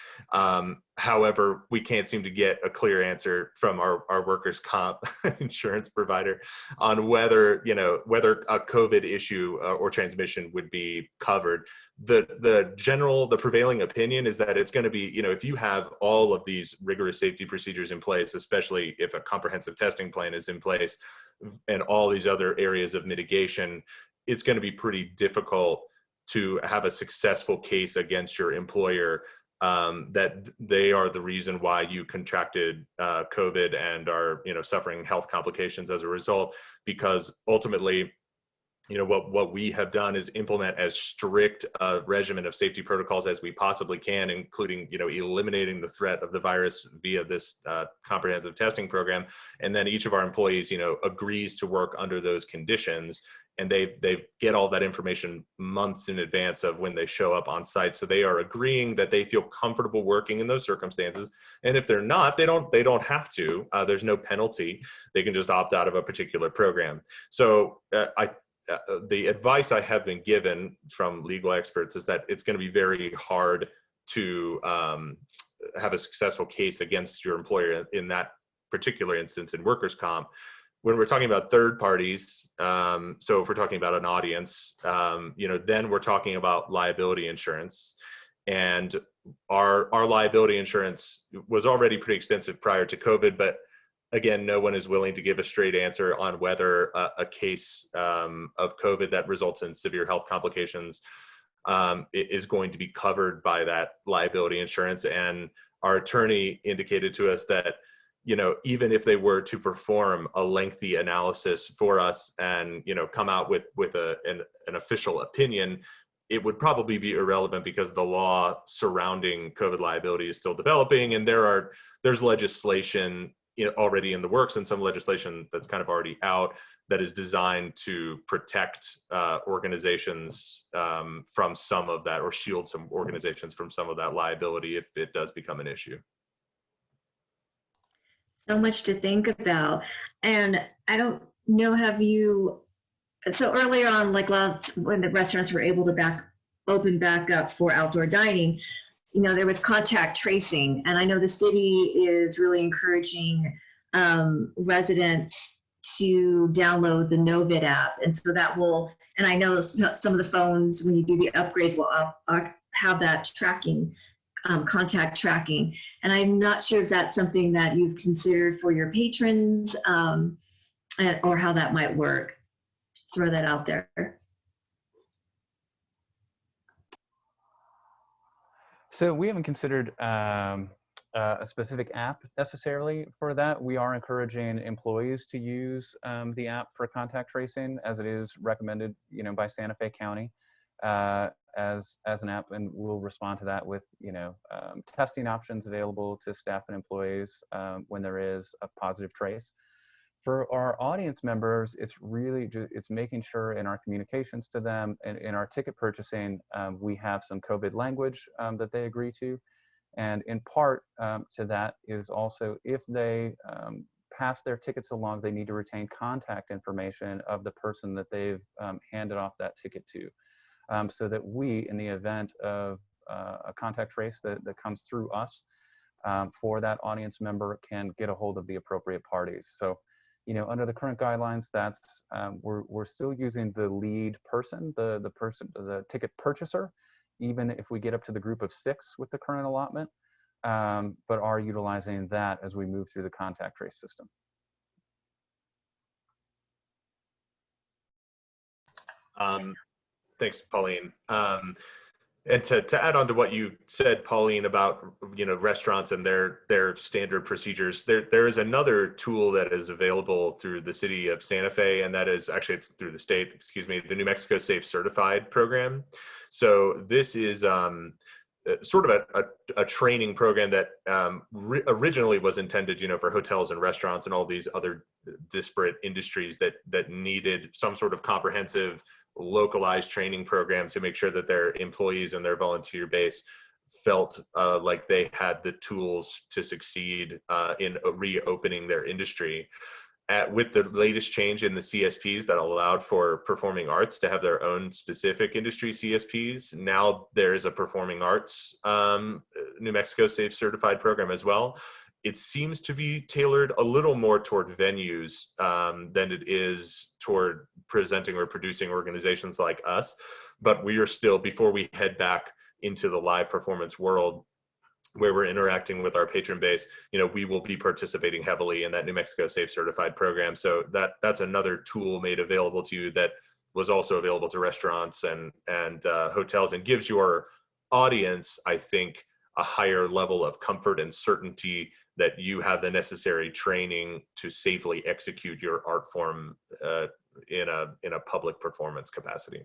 However, we can't seem to get a clear answer from our workers' comp insurance provider on whether a COVID issue or transmission would be covered. The prevailing opinion is that it's going to be, if you have all of these rigorous safety procedures in place, especially if a comprehensive testing plan is in place and all these other areas of mitigation, it's going to be pretty difficult to have a successful case against your employer that they are the reason why you contracted COVID and are suffering health complications as a result, because ultimately, what we have done is implement as strict a regimen of safety protocols as we possibly can, including, eliminating the threat of the virus via this comprehensive testing program. And then each of our employees, agrees to work under those conditions, and they get all that information months in advance of when they show up on site. So they are agreeing that they feel comfortable working in those circumstances. And if they're not, they don't have to. There's no penalty. They can just opt out of a particular program. So the advice I have been given from legal experts is that it's going to be very hard to have a successful case against your employer in that particular instance in workers' comp. When we're talking about third parties, so if we're talking about an audience, then we're talking about liability insurance. And our liability insurance was already pretty extensive prior to COVID, but again, no one is willing to give a straight answer on whether a case of COVID that results in severe health complications is going to be covered by that liability insurance. And our attorney indicated to us that, even if they were to perform a lengthy analysis for us and, come out with an official opinion, it would probably be irrelevant because the law surrounding COVID liability is still developing, and there's legislation already in the works, and some legislation that's kind of already out that is designed to protect organizations from some of that, or shield some organizations from some of that liability if it does become an issue. So much to think about. And I don't know, so earlier on, when the restaurants were able to open back up for outdoor dining, there was contact tracing, and I know the city is really encouraging residents to download the Novid app, and so that will, and I know some of the phones, when you do the upgrades, will have that tracking, contact tracking, and I'm not sure if that's something that you've considered for your patrons, or how that might work. Just throw that out there. So we haven't considered a specific app necessarily for that. We are encouraging employees to use the app for contact tracing, as it is recommended, by Santa Fe County as an app, and we'll respond to that with testing options available to staff and employees when there is a positive trace. For our audience members, it's really it's making sure in our communications to them and in our ticket purchasing, we have some COVID language that they agree to. And in part to that is also, if they pass their tickets along, they need to retain contact information of the person that they've handed off that ticket to, so that we, in the event of a contact trace that comes through us for that audience member, can get a hold of the appropriate parties. So, under the current guidelines, that's we're still using the lead person, the ticket purchaser, even if we get up to the group of 6 with the current allotment, but are utilizing that as we move through the contact trace system. Thanks, Pauline. And to add on to what you said, Pauline, about restaurants and their standard procedures, there is another tool that is available through the city of Santa Fe, and that is actually, it's through the state, excuse me, the New Mexico Safe Certified program. So this is sort of a training program that originally was intended, for hotels and restaurants and all these other disparate industries that needed some sort of comprehensive localized training program to make sure that their employees and their volunteer base felt like they had the tools to succeed in reopening their industry. With the latest change in the CSPs that allowed for performing arts to have their own specific industry CSPs, now there is a performing arts New Mexico Safe Certified program as well. It seems to be tailored a little more toward venues than it is toward presenting or producing organizations like us. But we are still, before we head back into the live performance world, where we're interacting with our patron base, we will be participating heavily in that New Mexico Safe Certified program. So that's another tool made available to you that was also available to restaurants and hotels, and gives your audience, I think, a higher level of comfort and certainty that you have the necessary training to safely execute your art form in a public performance capacity.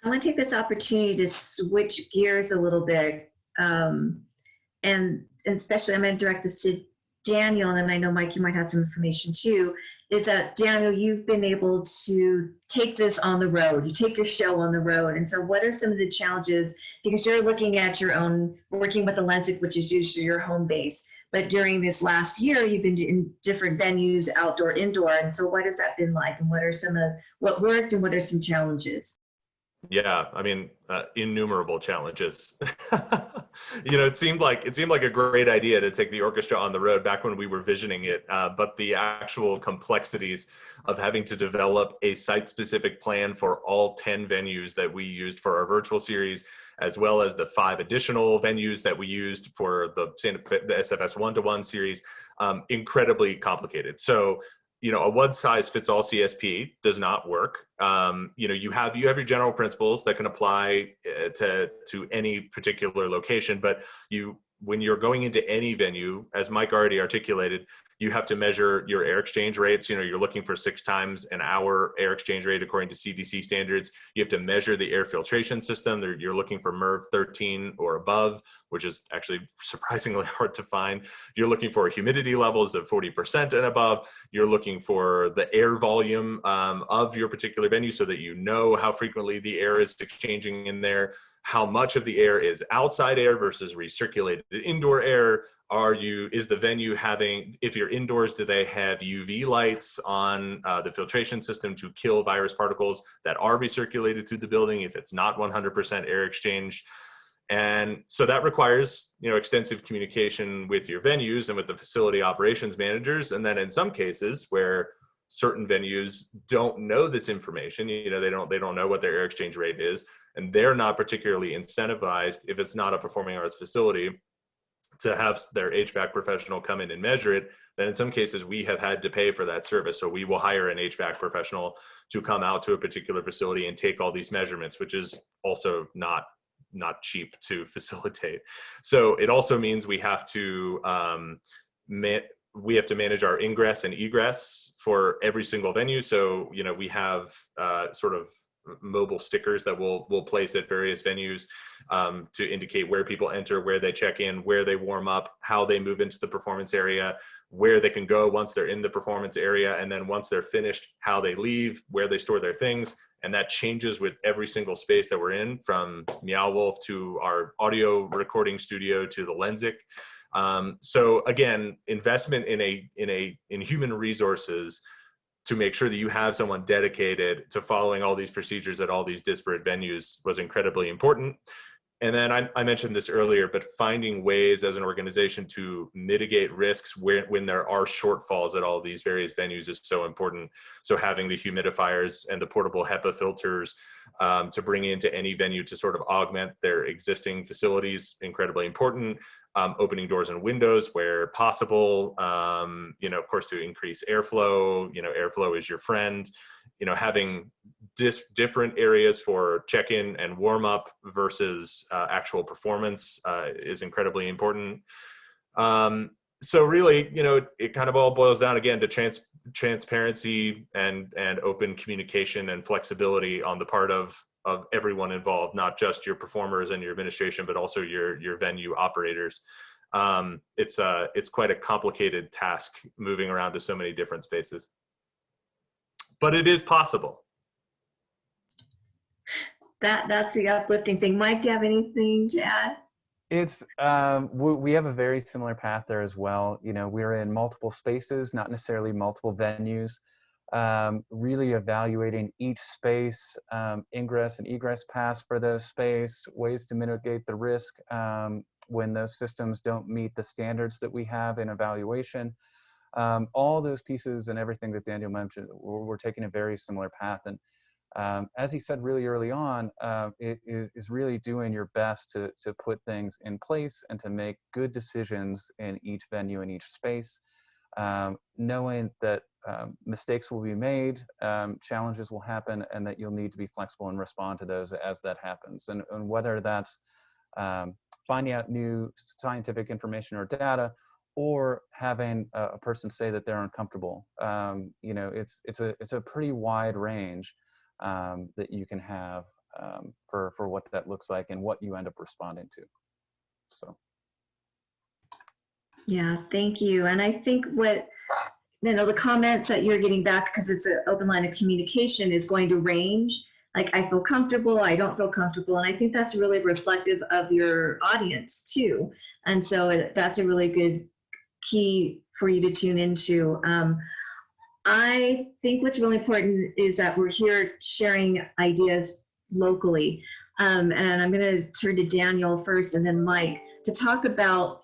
I want to take this opportunity to switch gears a little bit, and especially I'm going to direct this to Daniel, and I know, Mike, you might have some information too, is that, Daniel, you've been able to take this on the road. You take your show on the road. And so what are some of the challenges? Because you're looking at your own, working with the Lensic, which is usually your home base. But during this last year, you've been in different venues, outdoor, indoor. And so what has that been like? And what are some of what worked and what are some challenges? Yeah, I mean, innumerable challenges. It seemed like a great idea to take the orchestra on the road back when we were visioning it, but the actual complexities of having to develop a site-specific plan for all 10 venues that we used for our virtual series, as well as the 5 additional venues that we used for the SFS 1-to-1 series, incredibly complicated. So, a one-size-fits-all CSP does not work. You have your general principles that can apply to any particular location, but when you're going into any venue, as Mike already articulated, you have to measure your air exchange rates. You're looking for 6 times an hour air exchange rate according to CDC standards. You have to measure the air filtration system. You're looking for MERV 13 or above, which is actually surprisingly hard to find. You're looking for humidity levels of 40% and above. You're looking for the air volume of your particular venue so that you know how frequently the air is exchanging in there, how much of the air is outside air versus recirculated indoor air. Is the venue having, if you're indoors, do they have UV lights on the filtration system to kill virus particles that are recirculated through the building if it's not 100% air exchange? And so that requires, extensive communication with your venues and with the facility operations managers. And then in some cases where certain venues don't know this information, they don't know what their air exchange rate is, and they're not particularly incentivized, if it's not a performing arts facility, to have their HVAC professional come in and measure it, then in some cases we have had to pay for that service. So we will hire an HVAC professional to come out to a particular facility and take all these measurements, which is also not not cheap to facilitate. So it also means we have to manage our ingress and egress for every single venue. So, you know, we have sort of mobile stickers that we'll place at various venues to indicate where people enter, where they check in, where they warm up, how they move into the performance area, where they can go once they're in the performance area, and then once they're finished, how they leave, where they store their things. And that changes with every single space that we're in, from Meow Wolf to our audio recording studio to the Lensic. So again, investment in human resources to make sure that you have someone dedicated to following all these procedures at all these disparate venues was incredibly important. And then I mentioned this earlier, but finding ways as an organization to mitigate risks when there are shortfalls at all of these various venues is so important. So having the humidifiers and the portable HEPA filters to bring into any venue to sort of augment their existing facilities, incredibly important. Opening doors and windows where possible, you know, of course, to increase airflow. You know, airflow is your friend. You know, having different areas for check-in and warm-up versus actual performance is incredibly important. So really, you know, it kind of all boils down again to transparency and open communication and flexibility on the part of everyone involved, not just your performers and your administration, but also your venue operators. It's quite a complicated task moving around to so many different spaces, but it is possible. That's the uplifting thing. Mike, do you have anything to add? It's we have a very similar path there as well. You know, we're in multiple spaces, not necessarily multiple venues. Really evaluating each space, ingress and egress paths for those space, ways to mitigate the risk when those systems don't meet the standards that we have in evaluation. All those pieces and everything that Daniel mentioned, we're taking a very similar path. And as he said really early on, it is really doing your best to put things in place and to make good decisions in each venue and each space, knowing that mistakes will be made, challenges will happen, and that you'll need to be flexible and respond to those as that happens. And whether that's finding out new scientific information or data, or having a person say that they're uncomfortable, you know, it's a pretty wide range that you can have for what that looks like and what you end up responding to. So. Yeah, thank you. And I think what, you know, the comments that you're getting back, because it's an open line of communication, is going to range. Like, I feel comfortable, I don't feel comfortable. And I think that's really reflective of your audience too. And so that's a really good key for you to tune into. I think what's really important is that we're here sharing ideas locally. And I'm going to turn to Daniel first and then Mike to talk about,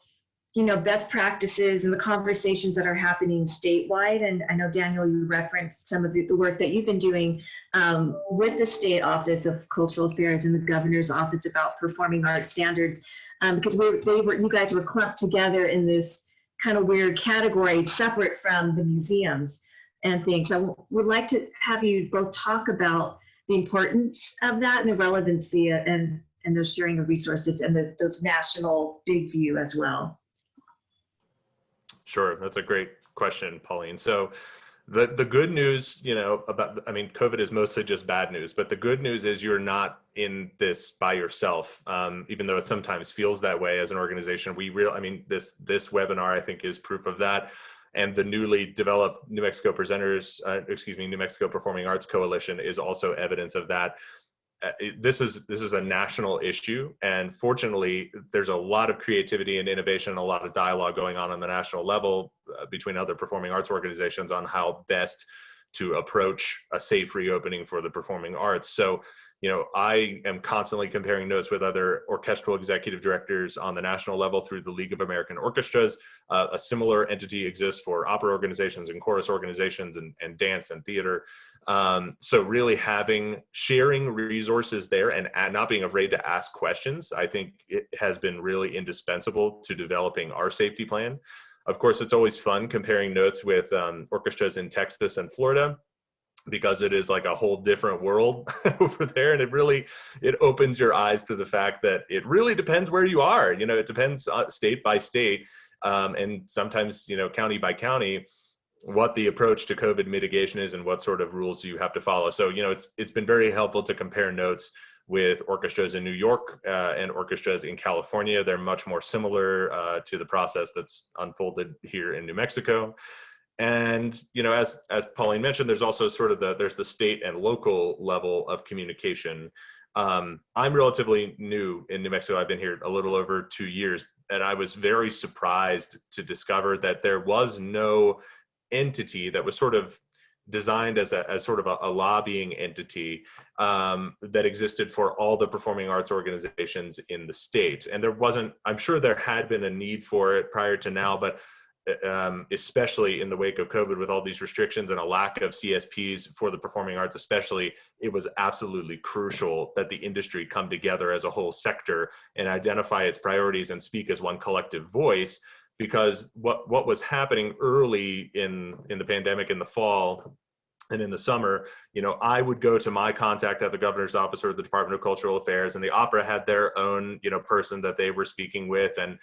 you know, best practices and the conversations that are happening statewide. And I know, Daniel, you referenced some of the work that you've been doing with the State Office of Cultural Affairs and the Governor's Office about performing arts standards, because you guys were clumped together in this kind of weird category separate from the museums and things. So I would like to have you both talk about the importance of that and the relevancy and those sharing of resources and those national big view as well. Sure, that's a great question, Pauline. So the good news, you know, I mean, COVID is mostly just bad news, but the good news is you're not in this by yourself, even though it sometimes feels that way as an organization. I mean, this webinar, I think, is proof of that. And the newly developed New Mexico New Mexico Performing Arts Coalition is also evidence of that. This is a national issue, and fortunately, there's a lot of creativity and innovation and a lot of dialogue going on the national level between other performing arts organizations on how best to approach a safe reopening for the performing arts. So, you know, I am constantly comparing notes with other orchestral executive directors on the national level through the League of American Orchestras. A similar entity exists for opera organizations and chorus organizations and dance and theater. So really sharing resources there and not being afraid to ask questions, I think it has been really indispensable to developing our safety plan. Of course, it's always fun comparing notes with orchestras in Texas and Florida. because it is like a whole different world over there. And it opens your eyes to the fact that it really depends where you are. You know, it depends state by state, and sometimes, you know, county by county, what the approach to COVID mitigation is and what sort of rules you have to follow. So, you know, it's been very helpful to compare notes with orchestras in New York and orchestras in California. They're much more similar to the process that's unfolded here in New Mexico. And, you know, as Pauline mentioned, there's also sort of there's the state and local level of communication. I'm relatively new in New Mexico. I've been here a little over 2 years, and I was very surprised to discover that there was no entity that was sort of designed as sort of a lobbying entity that existed for all the performing arts organizations in the state. And there wasn't, I'm sure there had been a need for it prior to now, but especially in the wake of COVID, with all these restrictions and a lack of CSPs for the performing arts especially, it was absolutely crucial that the industry come together as a whole sector and identify its priorities and speak as one collective voice. Because what was happening early in the pandemic in the fall and in the summer, you know, I would go to my contact at the governor's office or the Department of Cultural Affairs, and the opera had their own, you know, person that they were speaking with. And,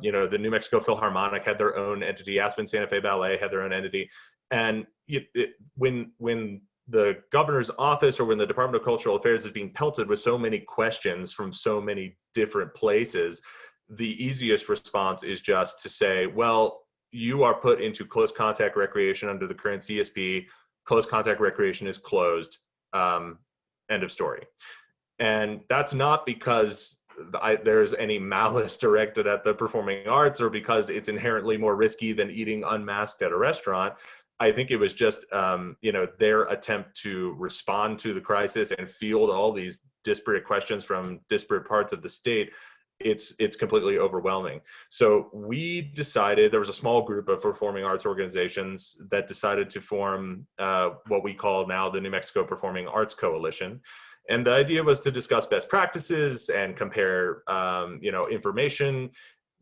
you know, the New Mexico Philharmonic had their own entity. Aspen Santa Fe Ballet had their own entity. And when the governor's office or when the Department of Cultural Affairs is being pelted with so many questions from so many different places, the easiest response is just to say, well, you are put into close contact recreation under the current CSP. Close contact recreation is closed. End of story. And that's not because there's any malice directed at the performing arts or because it's inherently more risky than eating unmasked at a restaurant. I think it was just, you know, their attempt to respond to the crisis and field all these disparate questions from disparate parts of the state. It's completely overwhelming. So we decided, there was a small group of performing arts organizations that decided to form what we call now the New Mexico Performing Arts Coalition. And the idea was to discuss best practices and compare, you know, information,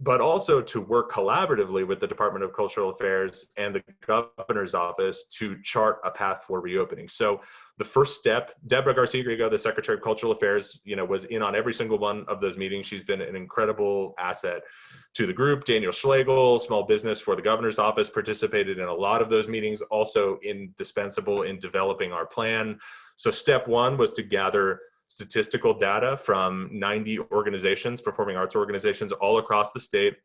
but also to work collaboratively with the Department of Cultural Affairs and the governor's office to chart a path for reopening. So the first step, Deborah Garcia-Griego, the Secretary of Cultural Affairs, you know, was in on every single one of those meetings. She's been an incredible asset to the group. Daniel Schlegel, small business for the governor's office, participated in a lot of those meetings, also indispensable in developing our plan. So step one was to gather statistical data from 90 organizations, performing arts organizations all across the state,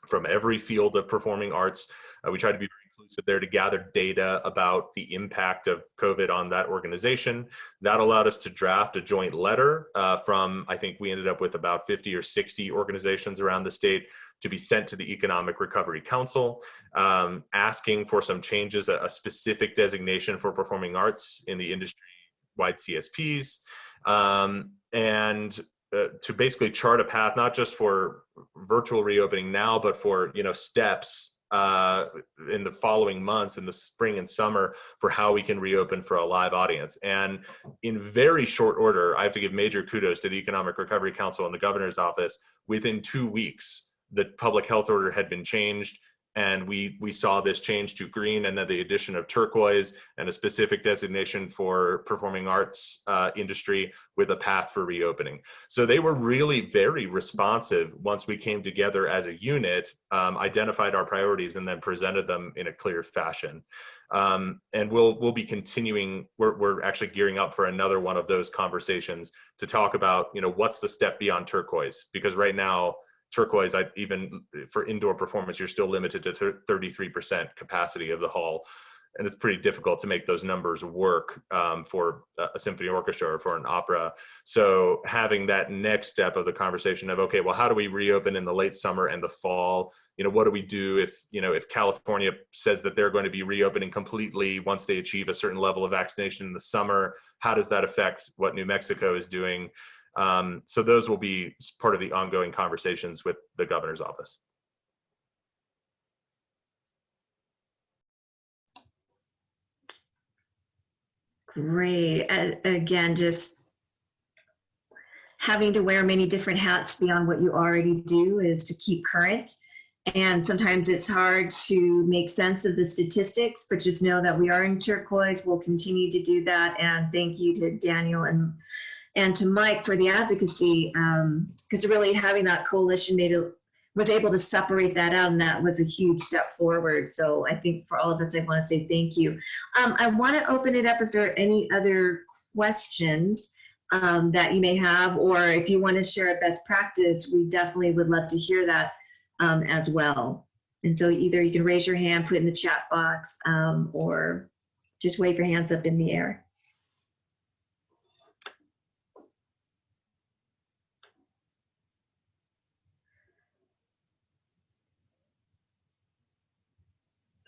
from every field of performing arts. We tried to be very inclusive there to gather data about the impact of COVID on that organization. That allowed us to draft a joint letter from, I think we ended up with about 50 or 60 organizations around the state, to be sent to the Economic Recovery Council, asking for some changes, a specific designation for performing arts in the industry-wide CSPs, and to basically chart a path, not just for virtual reopening now, but for, you know, steps in the following months, in the spring and summer, for how we can reopen for a live audience. And in very short order, I have to give major kudos to the Economic Recovery Council and the governor's office. Within 2 weeks, the public health order had been changed, and we saw this change to green, and then the addition of turquoise and a specific designation for performing arts industry with a path for reopening. So they were really very responsive once we came together as a unit, identified our priorities, and then presented them in a clear fashion. And we'll be continuing. We're actually gearing up for another one of those conversations to talk about, you know, what's the step beyond turquoise, because right now, turquoise, even for indoor performance, you're still limited to 33% capacity of the hall. And it's pretty difficult to make those numbers work for a symphony orchestra or for an opera. So having that next step of the conversation of, okay, well, how do we reopen in the late summer and the fall? You know, what do we do if, you know, if California says that they're going to be reopening completely once they achieve a certain level of vaccination in the summer? How does that affect what New Mexico is doing? So those will be part of the ongoing conversations with the governor's office. Great. Again, just having to wear many different hats beyond what you already do is to keep current. And sometimes it's hard to make sense of the statistics, but just know that we are in turquoise. We'll continue to do that. And thank you to Daniel and to Mike for the advocacy, because really having that coalition was able to separate that out, and that was a huge step forward. So I think for all of us, I want to say thank you. I want to open it up if there are any other questions that you may have, or if you want to share a best practice, we definitely would love to hear that as well. And so either you can raise your hand, put it in the chat box, or just wave your hands up in the air.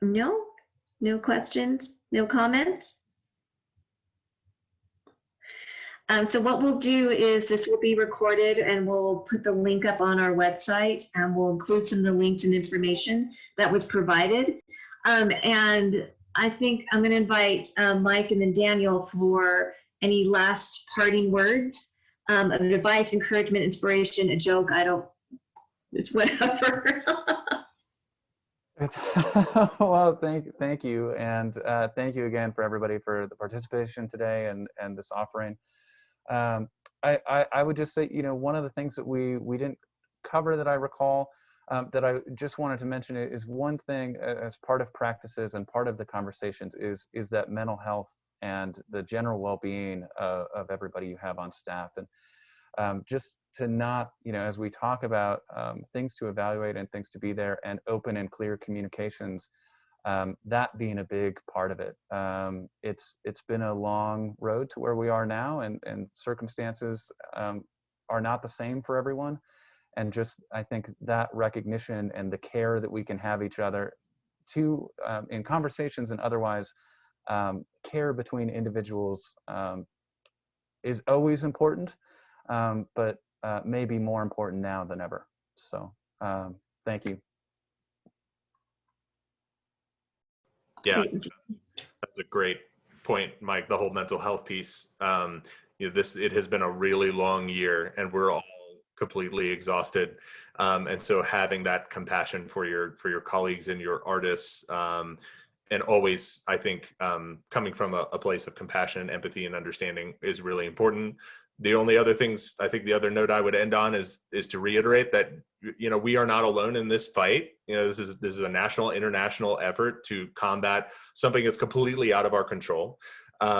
No? No questions? No comments? So what we'll do is this will be recorded and we'll put the link up on our website, and we'll include some of the links and information that was provided. And I think I'm going to invite Mike and then Daniel for any last parting words of advice, encouragement, inspiration, a joke. It's whatever. Well, thank you, and thank you again for everybody for the participation today and this offering. I would just say, one of the things that we didn't cover that I recall that I just wanted to mention is one thing as part of practices and part of the conversations is that mental health and the general well-being of everybody you have on staff. And just to not, as we talk about things to evaluate and things to be there and open and clear communications, that being a big part of it. It's been a long road to where we are now, and circumstances are not the same for everyone. And just, I think that recognition and the care that we can have each other to, in conversations and otherwise, care between individuals is always important, but maybe more important now than ever. So thank you. Yeah, that's a great point, Mike. The whole mental health piece. It has been a really long year, and we're all completely exhausted. And so having that compassion for your colleagues and your artists, and always, I think, coming from a place of compassion and empathy and understanding is really important. The only other things, I think the other note I would end on is to reiterate that, we are not alone in this fight. This is a national, international effort to combat something that's completely out of our control.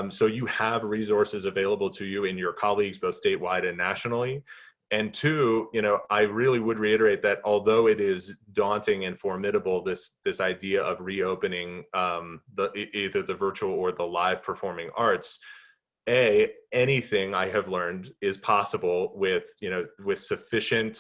So you have resources available to you in your colleagues, both statewide and nationally. And two, I really would reiterate that although it is daunting and formidable, this idea of reopening either the virtual or the live performing arts, anything I have learned is possible with sufficient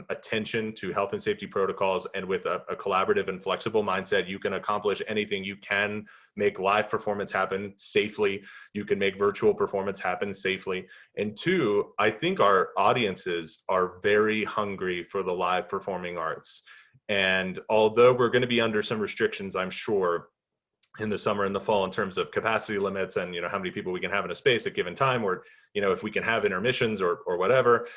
attention to health and safety protocols, and with a collaborative and flexible mindset. You can accomplish anything. You can make live performance happen safely. You can make virtual performance happen safely. And two, I think our audiences are very hungry for the live performing arts. And although we're going to be under some restrictions, I'm sure, in the summer and the fall in terms of capacity limits and how many people we can have in a space at given time, or if we can have intermissions or whatever,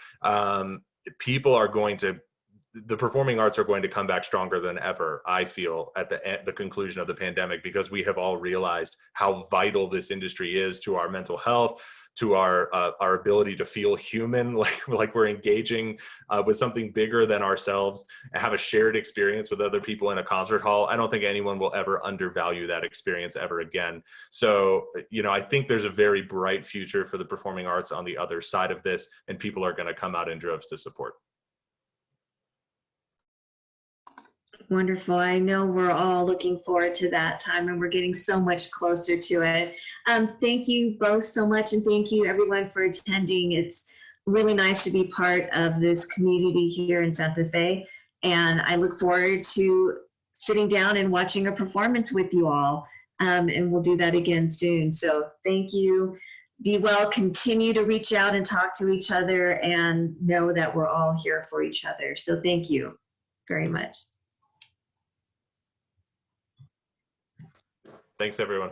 the performing arts are going to come back stronger than ever, I feel, at the conclusion of the pandemic, because we have all realized how vital this industry is to our mental health, to our ability to feel human, like we're engaging with something bigger than ourselves, and have a shared experience with other people in a concert hall. I don't think anyone will ever undervalue that experience ever again. So, I think there's a very bright future for the performing arts on the other side of this, and people are going to come out in droves to support. Wonderful. I know we're all looking forward to that time, and we're getting so much closer to it. Thank you both so much, and thank you everyone for attending. It's really nice to be part of this community here in Santa Fe, and I look forward to sitting down and watching a performance with you all, and we'll do that again soon. So thank you. Be well, continue to reach out and talk to each other, and know that we're all here for each other. So thank you very much. Thanks, everyone.